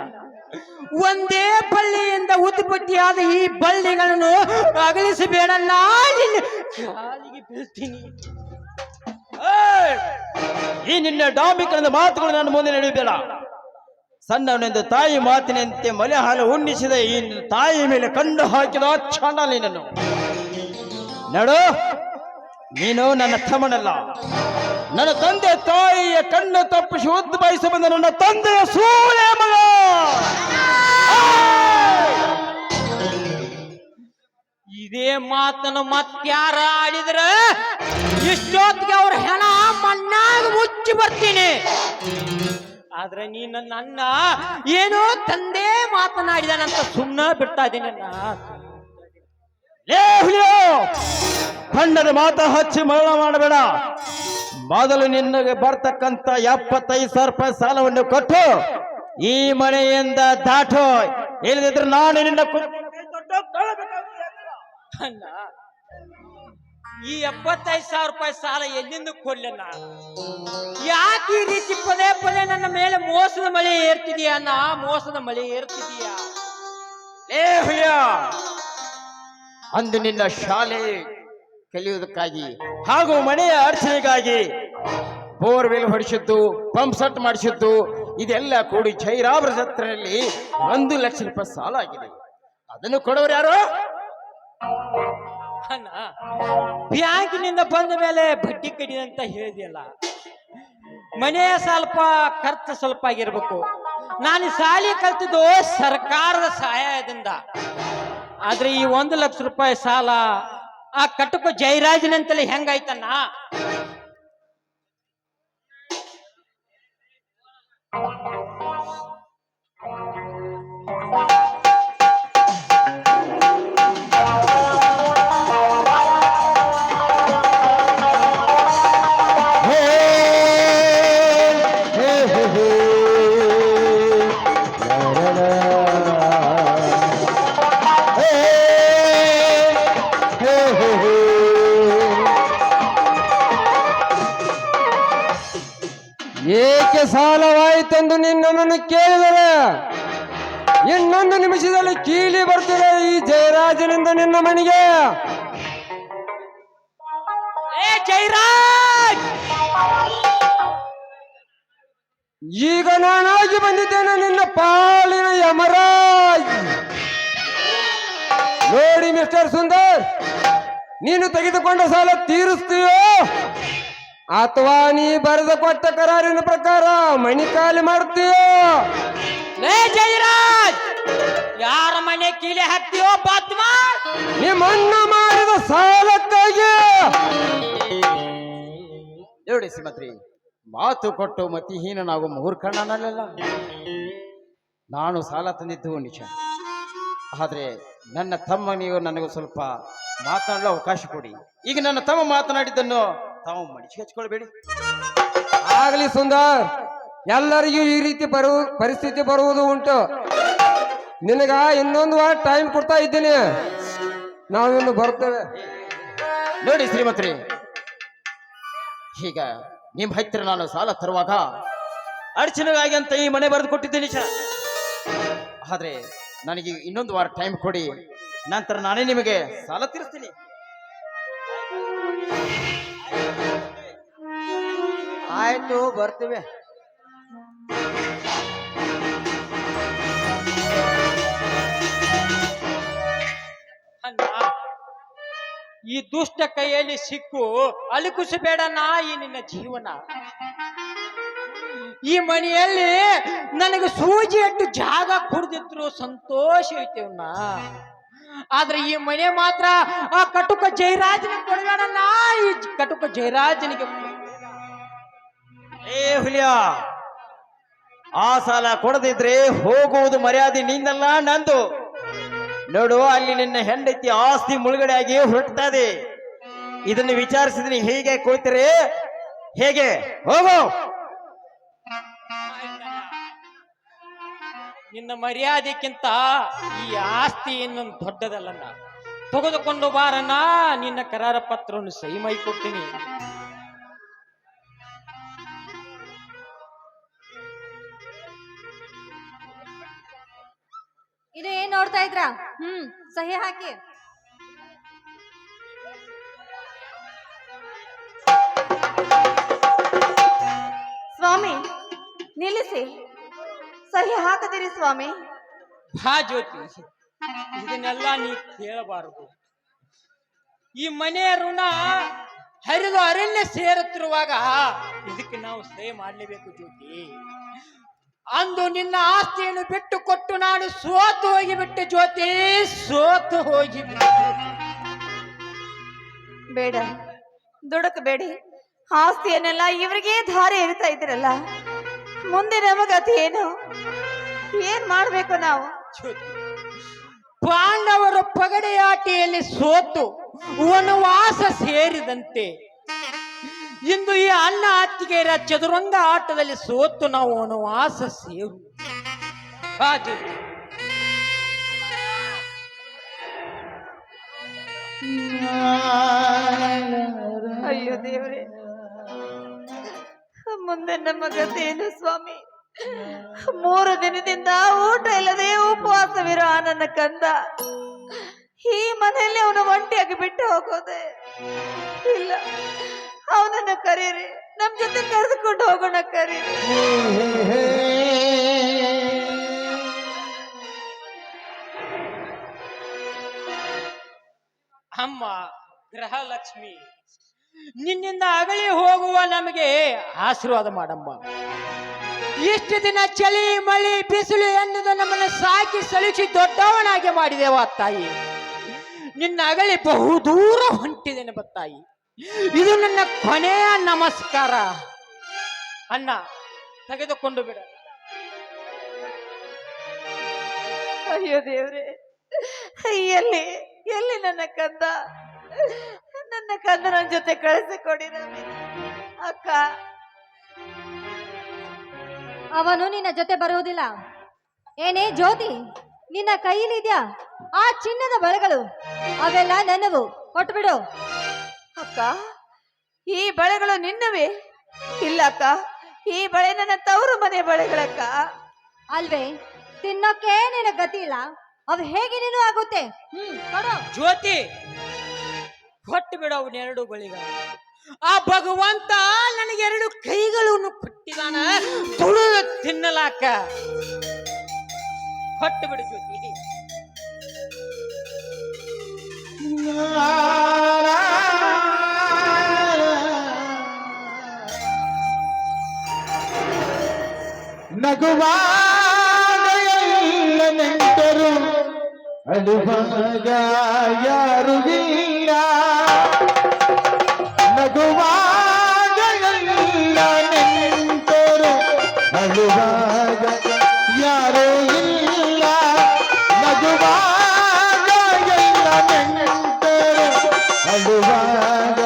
ಒಂದೇ ಬಳ್ಳಿಯಿಂದ ಉತ್ಪತ್ತಿಯಾದ ಈ ಬಳ್ಳಿಗಳನ್ನು ಅಗಲಿಸಬೇಡ, ನಾಳಿನ ಕಾಲಿಗೆ ಬೀಳ್ತೀನಿ. ಈ ನಿನ್ನ ಡಾಂಬಿಕರದ ಮಾತುಗಳು ನನ್ನ ಮುಂದೆ ನಡೆಯಬೇಡ. ಸಣ್ಣವನೆಂದು ತಾಯಿ ಮಾತಿನಂತೆ ಮಲೆ ಹಾಲು ಉಣ್ಣಿಸಿದ ಈ ನಿನ್ನ ತಾಯಿ ಮೇಲೆ ಕಂಡು ಹಾಕಿದ ಚಾಂಡಾಲಿನನ್ನು ನಡು. ನೀನು ನನ್ನ ತಮ್ಮನಲ್ಲ, ನನ್ನ ತಂದೆ ತಾಯಿಯ ಕಣ್ಣು ತಪ್ಪಿಸಿ ಉದ್ಭವಿಸಿ ಬಂದ ನನ್ನ ತಂದೆಯ ಸೂಳೆ ಮಗ. ಇದೇ ಮಾತನ್ನು ಮತ್ಯಾರ ಆಡಿದ್ರ ಇಷ್ಟೊತ್ತಿಗೆ ಅವ್ರ ಹೆಣ ಮಣ್ಣಾಗ ಮುಚ್ಚಿ ಬರ್ತೀನಿ. ಆದ್ರೆ ನೀನು ನನ್ನ ಏನೋ ತಂದೆ ಮಾತನಾಡಿದನಂತ ಸುಮ್ಮನೆ ಬಿಡ್ತಾ ಇದ್ದೀನಿ. ಬಣ್ಣದ ಮಾತ ಹಚ್ಚಿ ಮರಣ ಮಾಡಬೇಡ. ಮೊದಲು ನಿನಗೆ ಬರ್ತಕ್ಕಂತ 75,000 ರೂಪಾಯಿ ಸಾಲವನ್ನು ಕೊಟ್ಟು ಈ ಮನೆಯಿಂದ ದಾಟು. ಇಲ್ಲದಿದ್ರೆ ನಾನು ನಿನ್ನ ಅಣ್ಣ, ಈ 75,000 ರೂಪಾಯಿ ಸಾಲ ಎಲ್ಲಿಂದ ಕೊಡ್ಲಣ್ಣ? ಯಾಕೆ ಈ ರೀತಿ ಪದೇ ಪದೇ ನನ್ನ ಮೇಲೆ ಮೋಸದ ಮಳೆ ಏರ್ತಿದೀಯ ಅಣ್ಣ? ಮೋಸದ ಮಳೆ ಏರ್ತಿದೀಯ. ಅಂದು ನಿನ್ನ ಶಾಲೆ ಕಲಿಯುವುದಕ್ಕಾಗಿ ಹಾಗೂ ಮನೆಯ ಅಡಚಣೆಗಾಗಿ ಬೋರ್ವೆಲ್ ಹೊಡಿಸಿದ್ದು, ಪಂಪ್ ಸೆಟ್ ಮಾಡಿಸಿದ್ದು, ಇದೆಲ್ಲ ಕೂಡಿ ಜೈರಾಬ್ರ ಹತ್ರದಲ್ಲಿ 1 ಲಕ್ಷ ರೂಪಾಯಿ ಸಾಲ ಆಗಿದೆ. ಅದನ್ನು ಕೊಡೋರು ಯಾರು? ಅಣ್ಣ, ಬ್ಯಾಂಕಿನಿಂದ ಬಂದ ಮೇಲೆ ಬಡ್ಡಿ ಕಡಿ ಅಂತ ಹೇಳಿದೆಯಲ್ಲ, ಮನೆಯ ಸ್ವಲ್ಪ ಖರ್ಚು ಸ್ವಲ್ಪ ಆಗಿರ್ಬೇಕು. ನಾನು ಶಾಲೆ ಕಲ್ತಿದ್ದು ಸರ್ಕಾರದ ಸಹಾಯದಿಂದ. ಆದ್ರೆ ಈ 1 ಲಕ್ಷ ರೂಪಾಯಿ ಸಾಲ ಆ ಕಟುಕು ಜಯರಾಜನಂತಲೇ ಹೆಂಗಾಯ್ತಣ್ಣ? ಏಕೆ ಸಾಲವಾಯಿತೆಂದು ನಿನ್ನನ್ನು ಕೇಳಿದರೆ ಇನ್ನೊಂದು ನಿಮಿಷದಲ್ಲಿ ಕೀಲಿ ಬರ್ತಿದೆ ಈ ಜಯರಾಜನಿಂದ ನಿನ್ನ ಮನೆಗೆ. ಏ ಜಯರಾಜ್, ಈಗ ನಾನಾಗಿ ಬಂದಿದ್ದೇನೆ ನಿನ್ನ ಪಾಲಿನ ಯಮರಾಜ್. ನೋಡಿ ಮಿಸ್ಟರ್ ಸುಂದರ್, ನೀನು ತೆಗೆದುಕೊಂಡ ಸಾಲ ತೀರಿಸ್ತೀಯೋ ಅಥವಾ ನೀ ಬರೆದು ಕೊಟ್ಟ ಕರಾರಿನ ಪ್ರಕಾರ ಮಣಿ ಖಾಲಿ ಮಾಡ್ತೀಯೋ? ಲೇ ಜಯರಾಜ್, ಯಾರ ಮನೆ ಕೀಲೆ ಹಾಕ್ತೀಯೋ ಬಾತ್ಮ? ನಿಮ್ಮನ್ನ ಮಾಡಿದ ಸಾಲಕ್ಕಾಗಿ. ನೋಡಿ ಶ್ರೀಮಂತ್ರಿ, ಮಾತು ಕೊಟ್ಟು ಮತಿಹೀನನಾಗುವ ಮೂರ್ಖಣ್ಣನಲ್ಲ. ನಾನು ಸಾಲ ತಂದಿದ್ದು ನಿಜ, ಆದ್ರೆ ನನ್ನ ತಮ್ಮ ನೀವು ನನಗೂ ಸ್ವಲ್ಪ ಮಾತನಾಡಲು ಅವಕಾಶ ಕೊಡಿ. ಈಗ ನನ್ನ ತಮ್ಮ ಮಾತನಾಡಿದ್ದನ್ನು ತಾವು ಮಡಿಸಿ ಹಚ್ಕೊಳ್ಬೇಡಿ. ಆಗಲಿ ಸುಂದರ್, ಎಲ್ಲರಿಗೂ ಈ ರೀತಿ ಪರಿಸ್ಥಿತಿ ಬರುವುದು ಉಂಟು. ನಿನಗ ಇನ್ನೊಂದು ವಾರ ಟೈಮ್ ಕೊಡ್ತಾ ಇದ್ದೀನಿ, ನಾವಿನ್ನು ಬರ್ತೇವೆ. ನೋಡಿ ಶ್ರೀಮಂತ್ರಿ, ಈಗ ನಿಮ್ಮ ಹತ್ತಿರ ನಾನು ಸಾಲ ತರುವಾಗ ಅಡಚಣೆಗಾಗಿ ಅಂತ ಈ ಮನೆ ಬರೆದು ಕೊಟ್ಟಿದ್ದೀನಿ ನಿಜ, ಆದ್ರೆ ನನಗೆ ಇನ್ನೊಂದು ವಾರ ಟೈಮ್ ಕೊಡಿ, ನಂತರ ನಾನೇ ನಿಮಗೆ ಸಾಲ ತೀರಿಸ್ತೀನಿ. ಆಯ್ತು, ಬರ್ತೀವಿ. ಅಣ್ಣ, ಈ ದುಷ್ಟ ಕೈಯಲ್ಲಿ ಸಿಕ್ಕು ಅಲಿಕುಸಬೇಡಣ್ಣ ಈ ನಿನ್ನ ಜೀವನ. ಈ ಮನೆಯಲ್ಲಿ ನನಗೆ ಸೂಜಿ ಅಟ್ಟು ಜಾಗ ಕುಡ್ದಿದ್ರು ಸಂತೋಷ ಐತೆವನ್ನ. ಆದ್ರೆ ಈ ಮನೆ ಮಾತ್ರ ಆ ಕಟುಕ ಜಯರಾಜನಿಗೆ ಕೊಡಬೇಡಣ್ಣ, ಈ ಕಟುಕ ಜಯರಾಜನಿಗೆ. ಏ ಹುಲಿಯ, ಆ ಸಾಲ ಕೊಡದಿದ್ರೆ ಹೋಗುವುದು ಮರ್ಯಾದೆ ನಿಂದಲ್ಲ ನಂದು. ನೋಡು, ಅಲ್ಲಿ ನಿನ್ನ ಹೆಂಡತಿ ಆಸ್ತಿ ಮುಳುಗಡೆ ಆಗಿ ಹೊರಡ್ತಾ ಇದೆ. ಇದನ್ನು ವಿಚಾರಿಸಿದ್ರೆ ಹೇಗೆ ಕೊಡ್ತೀರಿ? ಹೇಗೆ? ಹೋಗು. ನಿನ್ನ ಮರ್ಯಾದೆಕ್ಕಿಂತ ಈ ಆಸ್ತಿ ಇನ್ನೊಂದು ದೊಡ್ಡದಲ್ಲಣ್ಣ. ತೆಗೆದುಕೊಂಡು ಬಾರಣ್ಣ, ನಿನ್ನ ಕರಾರ ಪತ್ರವನ್ನು ಸಹಿ ಮಾಡಿ ಕೊಡ್ತೀನಿ. ಇದು ಏನ್ ನೋಡ್ತಾ ಇದ್ರ? ಸಹಿ ಹಾಕಿ. ಸ್ವಾಮಿ ನಿಲ್ಲಿಸಿ, ಸಹಿ ಹಾಕದಿರಿ ಸ್ವಾಮಿ. ಬಾ ಜ್ಯೋತಿ, ಇದನ್ನೆಲ್ಲ ನೀ ಕೇಳಬಾರದು. ಈ ಮನೆಯ ಋಣ ಹರಿದು ಅರಣ್ಯ ಸೇರುತ್ತಿರುವಾಗ ಇದಕ್ಕೆ ನಾವು ಸಹಿ ಮಾಡಲೇಬೇಕು ಜ್ಯೋತಿ. ಅಂದು ನಿನ್ನ ಆಸ್ತಿಯನ್ನು ಬಿಟ್ಟು ಕೊಟ್ಟು ನಾನು ಸೋತು ಹೋಗಿಬಿಟ್ಟೆ ಜ್ಯೋತಿ, ಸೋತು ಹೋಗಿಬಿಟ್ಟೆ. ಬೇಡ, ದುಡುಕಬೇಡಿ. ಆಸ್ತಿಯನ್ನೆಲ್ಲ ಇವರಿಗೆ ಧಾರೆ ಇರ್ತಾ ಇದ್ರಲ್ಲ, ಮುಂದೆ ನಮಗತಿ ಏನು? ಏನ್ ಮಾಡ್ಬೇಕು ನಾವು? ಜ್ಯೋತಿ, ಪಾಂಡವರು ಪಗಡೆಯಾಟಿಯಲ್ಲಿ ಸೋತು ವನವಾಸ ಸೇರಿದಂತೆ ಇಂದು ಈ ಅಣ್ಣ ಅತ್ತಿಗೆಯರ ಚದುರಂಗ ಆಟದಲ್ಲಿ ಸೋತು ನಾವು ವನವಾಸ ಸೇರು. ಬಾ ಜ್ಯೋತಿ. ಅಯ್ಯೋ ದೇವ್ರೆ, ಮುಂದೆ ನಮ್ಮ ಗತಿ ಏನು ಸ್ವಾಮಿ? 3 ದಿನದಿಂದ ಊಟ ಇಲ್ಲದೆ ಉಪವಾಸವಿರೋ ಆ ನನ್ನ ಕಂದ ಈ ಮನೆಯಲ್ಲಿ ಅವನು ಒಂಟಿಯಾಗಿ ಬಿಟ್ಟು ಹೋಗೋದೆ ಇಲ್ಲ. ಅವನನ್ನು ಕರೀರಿ, ನಮ್ ಜೊತೆ ಕರೆದುಕೊಂಡು ಹೋಗೋಣ, ಕರೀರಿ. ಅಮ್ಮ ಗೃಹಲಕ್ಷ್ಮಿ, ನಿನ್ನಿಂದ ಅಗಲಿ ಹೋಗುವ ನಮಗೆ ಆಶೀರ್ವಾದ ಮಾಡಮ್ಮ. ಇಷ್ಟು ದಿನ ಚಳಿ ಮಳಿ ಬಿಸಿಲು ಎನ್ನುವುದು ನಮ್ಮನ್ನು ಸಾಕಿ ಸಲಿಸಿ ದೊಡ್ಡವನಾಗಿ ಮಾಡಿದೆವ ತಾಯಿ. ನಿನ್ನ ಅಗಲಿ ಬಹುದೂರ ಹೊಂಟಿದ್ದೇನೆ ಬತ್ತಾಯಿ. ಇದು ನನ್ನ ಕೊನೆಯ ನಮಸ್ಕಾರ. ಅಣ್ಣ ತೆಗೆದುಕೊಂಡು ಬಿಡ. ಅಯ್ಯೋ ದೇವ್ರೆ, ಎಲ್ಲಿ ಎಲ್ಲಿ ನನ್ನ ಕಂದ? ನನ್ನ ಕಂದನ ಜೊತೆ ಕಳಿಸಿಕೊಡಿ ನಮಗೆ. ಅಕ್ಕ, ಅವನು ನಿನ್ನ ಜೊತೆ ಬರುವುದಿಲ್ಲ. ಏನೇ ಜ್ಯೋತಿ, ನಿನ್ನ ಕೈಲಿದ್ಯಾ ಆ ಚಿನ್ನದ ಬಳೆಗಳು? ಅವೆಲ್ಲ ನನ್ನವು, ಕೊಟ್ಬಿಡು. ಅಕ್ಕ, ಈ ಬಳೆಗಳು ನಿನ್ನವೇ? ಇಲ್ಲ ಅಕ್ಕ, ಈ ಬಳೆ ನನ್ನ ತವರು ಮನೆ ಬಳೆಗಳಕ್ಕ. ಅಲ್ವೇ, ತಿನ್ನೋಕೆ ನಿನ್ನ ಗತಿ ಇಲ್ಲ, ಅವು ಹೇಗೆ ನೀನು ಆಗುತ್ತೆ? ಕೊಡು. ಜ್ಯೋತಿ, ಕೊಟ್ಟು ಬಿಡು ಅವನ್ನೆರಡು ಬಳಿಗಳು. ಆ ಭಗವಂತ ನನಗೆ 2 ಕೈಗಳನ್ನು ಕೊಟ್ಟಿದ್ದಾನ ತುಳಿದು ತಿನ್ನಲಾಕ. ಕೊಟ್ಟು ಬಿಡು ಜ್ಯೋತಿ. ನಗುವಾಗ ನೆಂಟರು, ಅಳುವಾಗ ಯಾರು ಇಲ್ಲ. ನಗುವಾಗ ಎಲ್ಲ ನೆಂಟರು, ಅಳುವಾಗ ಯಾರು ಇಲ್ಲ. ನಗುವಾಗ ಎಲ್ಲ ನೆಂಟರು, ಅಳುವಾಗ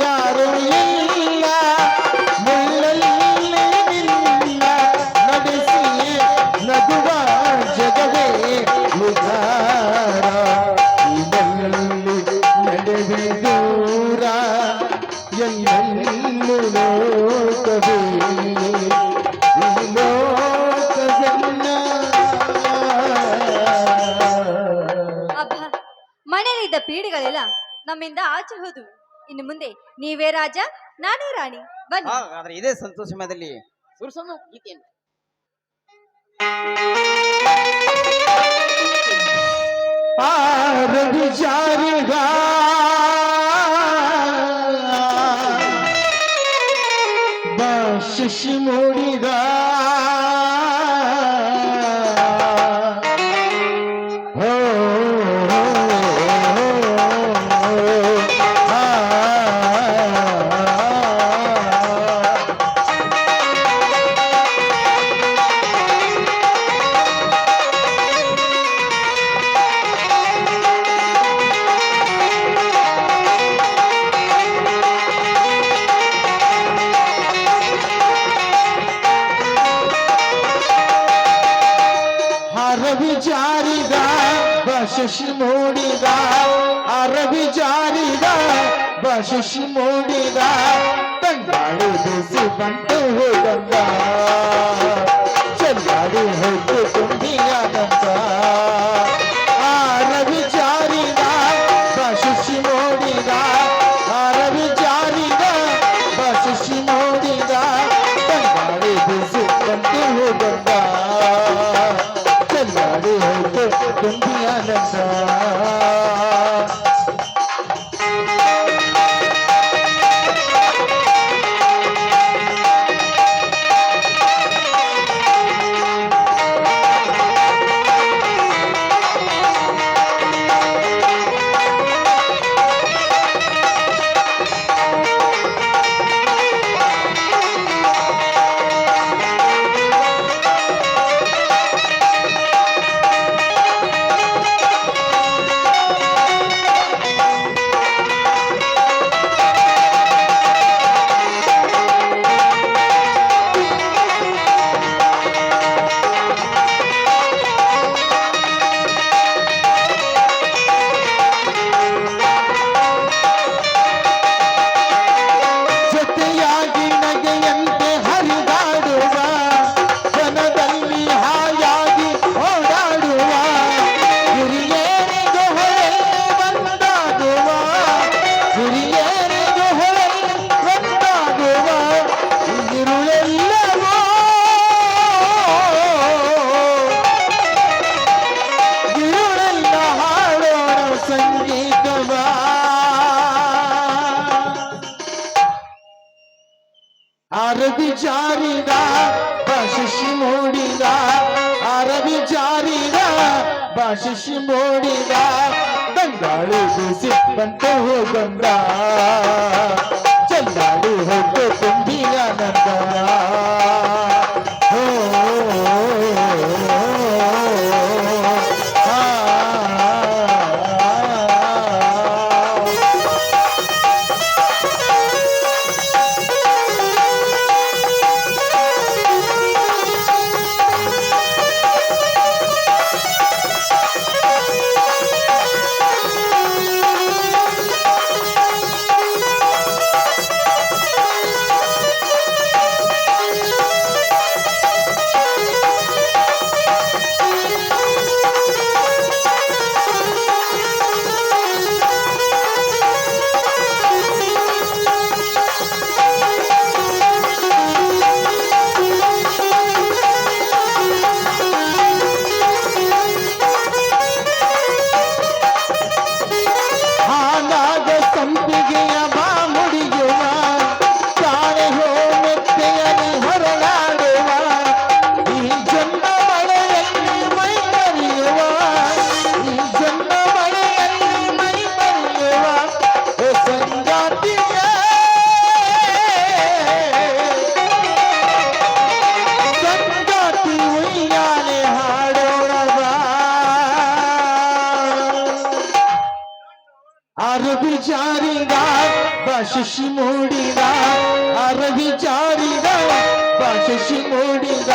ಯಾರು ಇಲ್ಲ. ಮುಳ್ಳಲ್ಲಿ ನಿನ್ನ ನಡೆಸಿ ನಗುವ ಜಗವೇ ಉದಾರ. ಇದರಲ್ಲಿ ನಡೆವೆ ದೂರ, ಎಲ್ಲೆಲ್ಲೂ ಲೋಕವೇ ಈ ಲೋಕವೆಲ್ಲ. ಅಬ್ಬ, ಮನೆಯಲ್ಲಿದ್ದ ಪೀಡಿಗಳೆಲ್ಲ ನಮ್ಮಿಂದ ಆಚೆ ಹೋದು. ಇನ್ನು ಮುಂದೆ ನೀವೇ ರಾಜ, ನಾನೇ ರಾಣಿ. ಬನ್ನಿ. ಹಾಗಾದ್ರೆ ಇದೇ ಸಂತೋಷ ಸಮಯದಲ್ಲಿ ಸುರಸನ್ನು ಗೀತೆಯನ್ನು ರವಿ ಜಾರಿಗ ಶಿಶಿ ಮೂಡಿದ ಭಾಷಿಸಿ ಮೂಡಿದ ಅರವಿ ಜಾರಿದ ಭಾಷಿಸಿ ಮೂಡಿದ ತಂಗಾಳಿ ಬಿಸಿ ಬಂತು ಹೋಗಂಗ ಚೆಲ್ಲಾಡಿ ಹೋಯ್ತು ತುಂಬಿಯಾದಂಗ ಅರವಿ ಜಾರಿದ ಭಾಷಿಸಿ ಮೂಡಿದ ಅರವಿ ಜಾರಿದ ಭಾಷಿಸಿ ಮೂಡಿದ ತಂಗಾಳಿ ಬಿಸಿ ಬಂತು ಹೋಗಂಗ ಚೆಲ್ಲಾಡಿ ಹೋಯ್ತು ತುಂಬಿಯಾದಂಗ ಜೊತೆಯಾಗಿ ನಗೆಯಂತೆ ಹರಿದಾಡುವ ಜನದಲ್ಲಿ ಹಾಯಾಗಿ ಓಡಾಡುವ ಹಿರಿಯರಿಗೂ ಹೊಳೆಯಲ್ಲಿ ಒಂದಾಗುವ ಹಿರಿಯರಿಗೂ ಹೊಳೆಯಲ್ಲಿ ಒಂದಾಗುವ ಇರುಳೆಲ್ಲವೋ ಇರುಳೆಲ್ಲ ಹಾಡೋಣ ಸಂಗೀತವ ಅರವಿ ಜಾರಿದ ಭಾಷಿಸಿ ಮೂಡಿದ ಅರವಿ ಜಾರಿದ ಭಾಷಿಸಿ ಮೂಡಿದ ಬಂಗಾಳಿ ಬಿಸಿ ಬಂತು ಹೋಗಂಗ ಚೆಲ್ಲಾಡಿ ಹೋಗ್ತು ತುಂಬಿಯಾನಂದ ಓ ಹಾಲಾದ ಸಂಪಿಗೆಯ ಬಾಮುಡಿಯುವ ತಾಳೆ ಹೋಮೆತ್ತೆಯಲ್ಲಿ ಹೊರಳಾಡುವ ಈ ಜನ್ಮ ಮಳೆಯಲ್ಲಿ ಮೈ ಮರೆಯುವ ಈ ಜನ್ಮ ಮಳೆಯಲ್ಲಿ ಮೈ ಮರೆಯುವ ಸಂಗಾತಿಯ ಸಂಗಾತಿ ಉಯ್ಯಾಲೆ ಹಾಡೋಣವ ಅರವಿ ಜಾರಿದ ಭಾಷಿಸಿ ಮೂಡಿದ ಅರವಿ ಜಾರಿದ ಭಾಷಿಸಿ ಮೂಡಿದ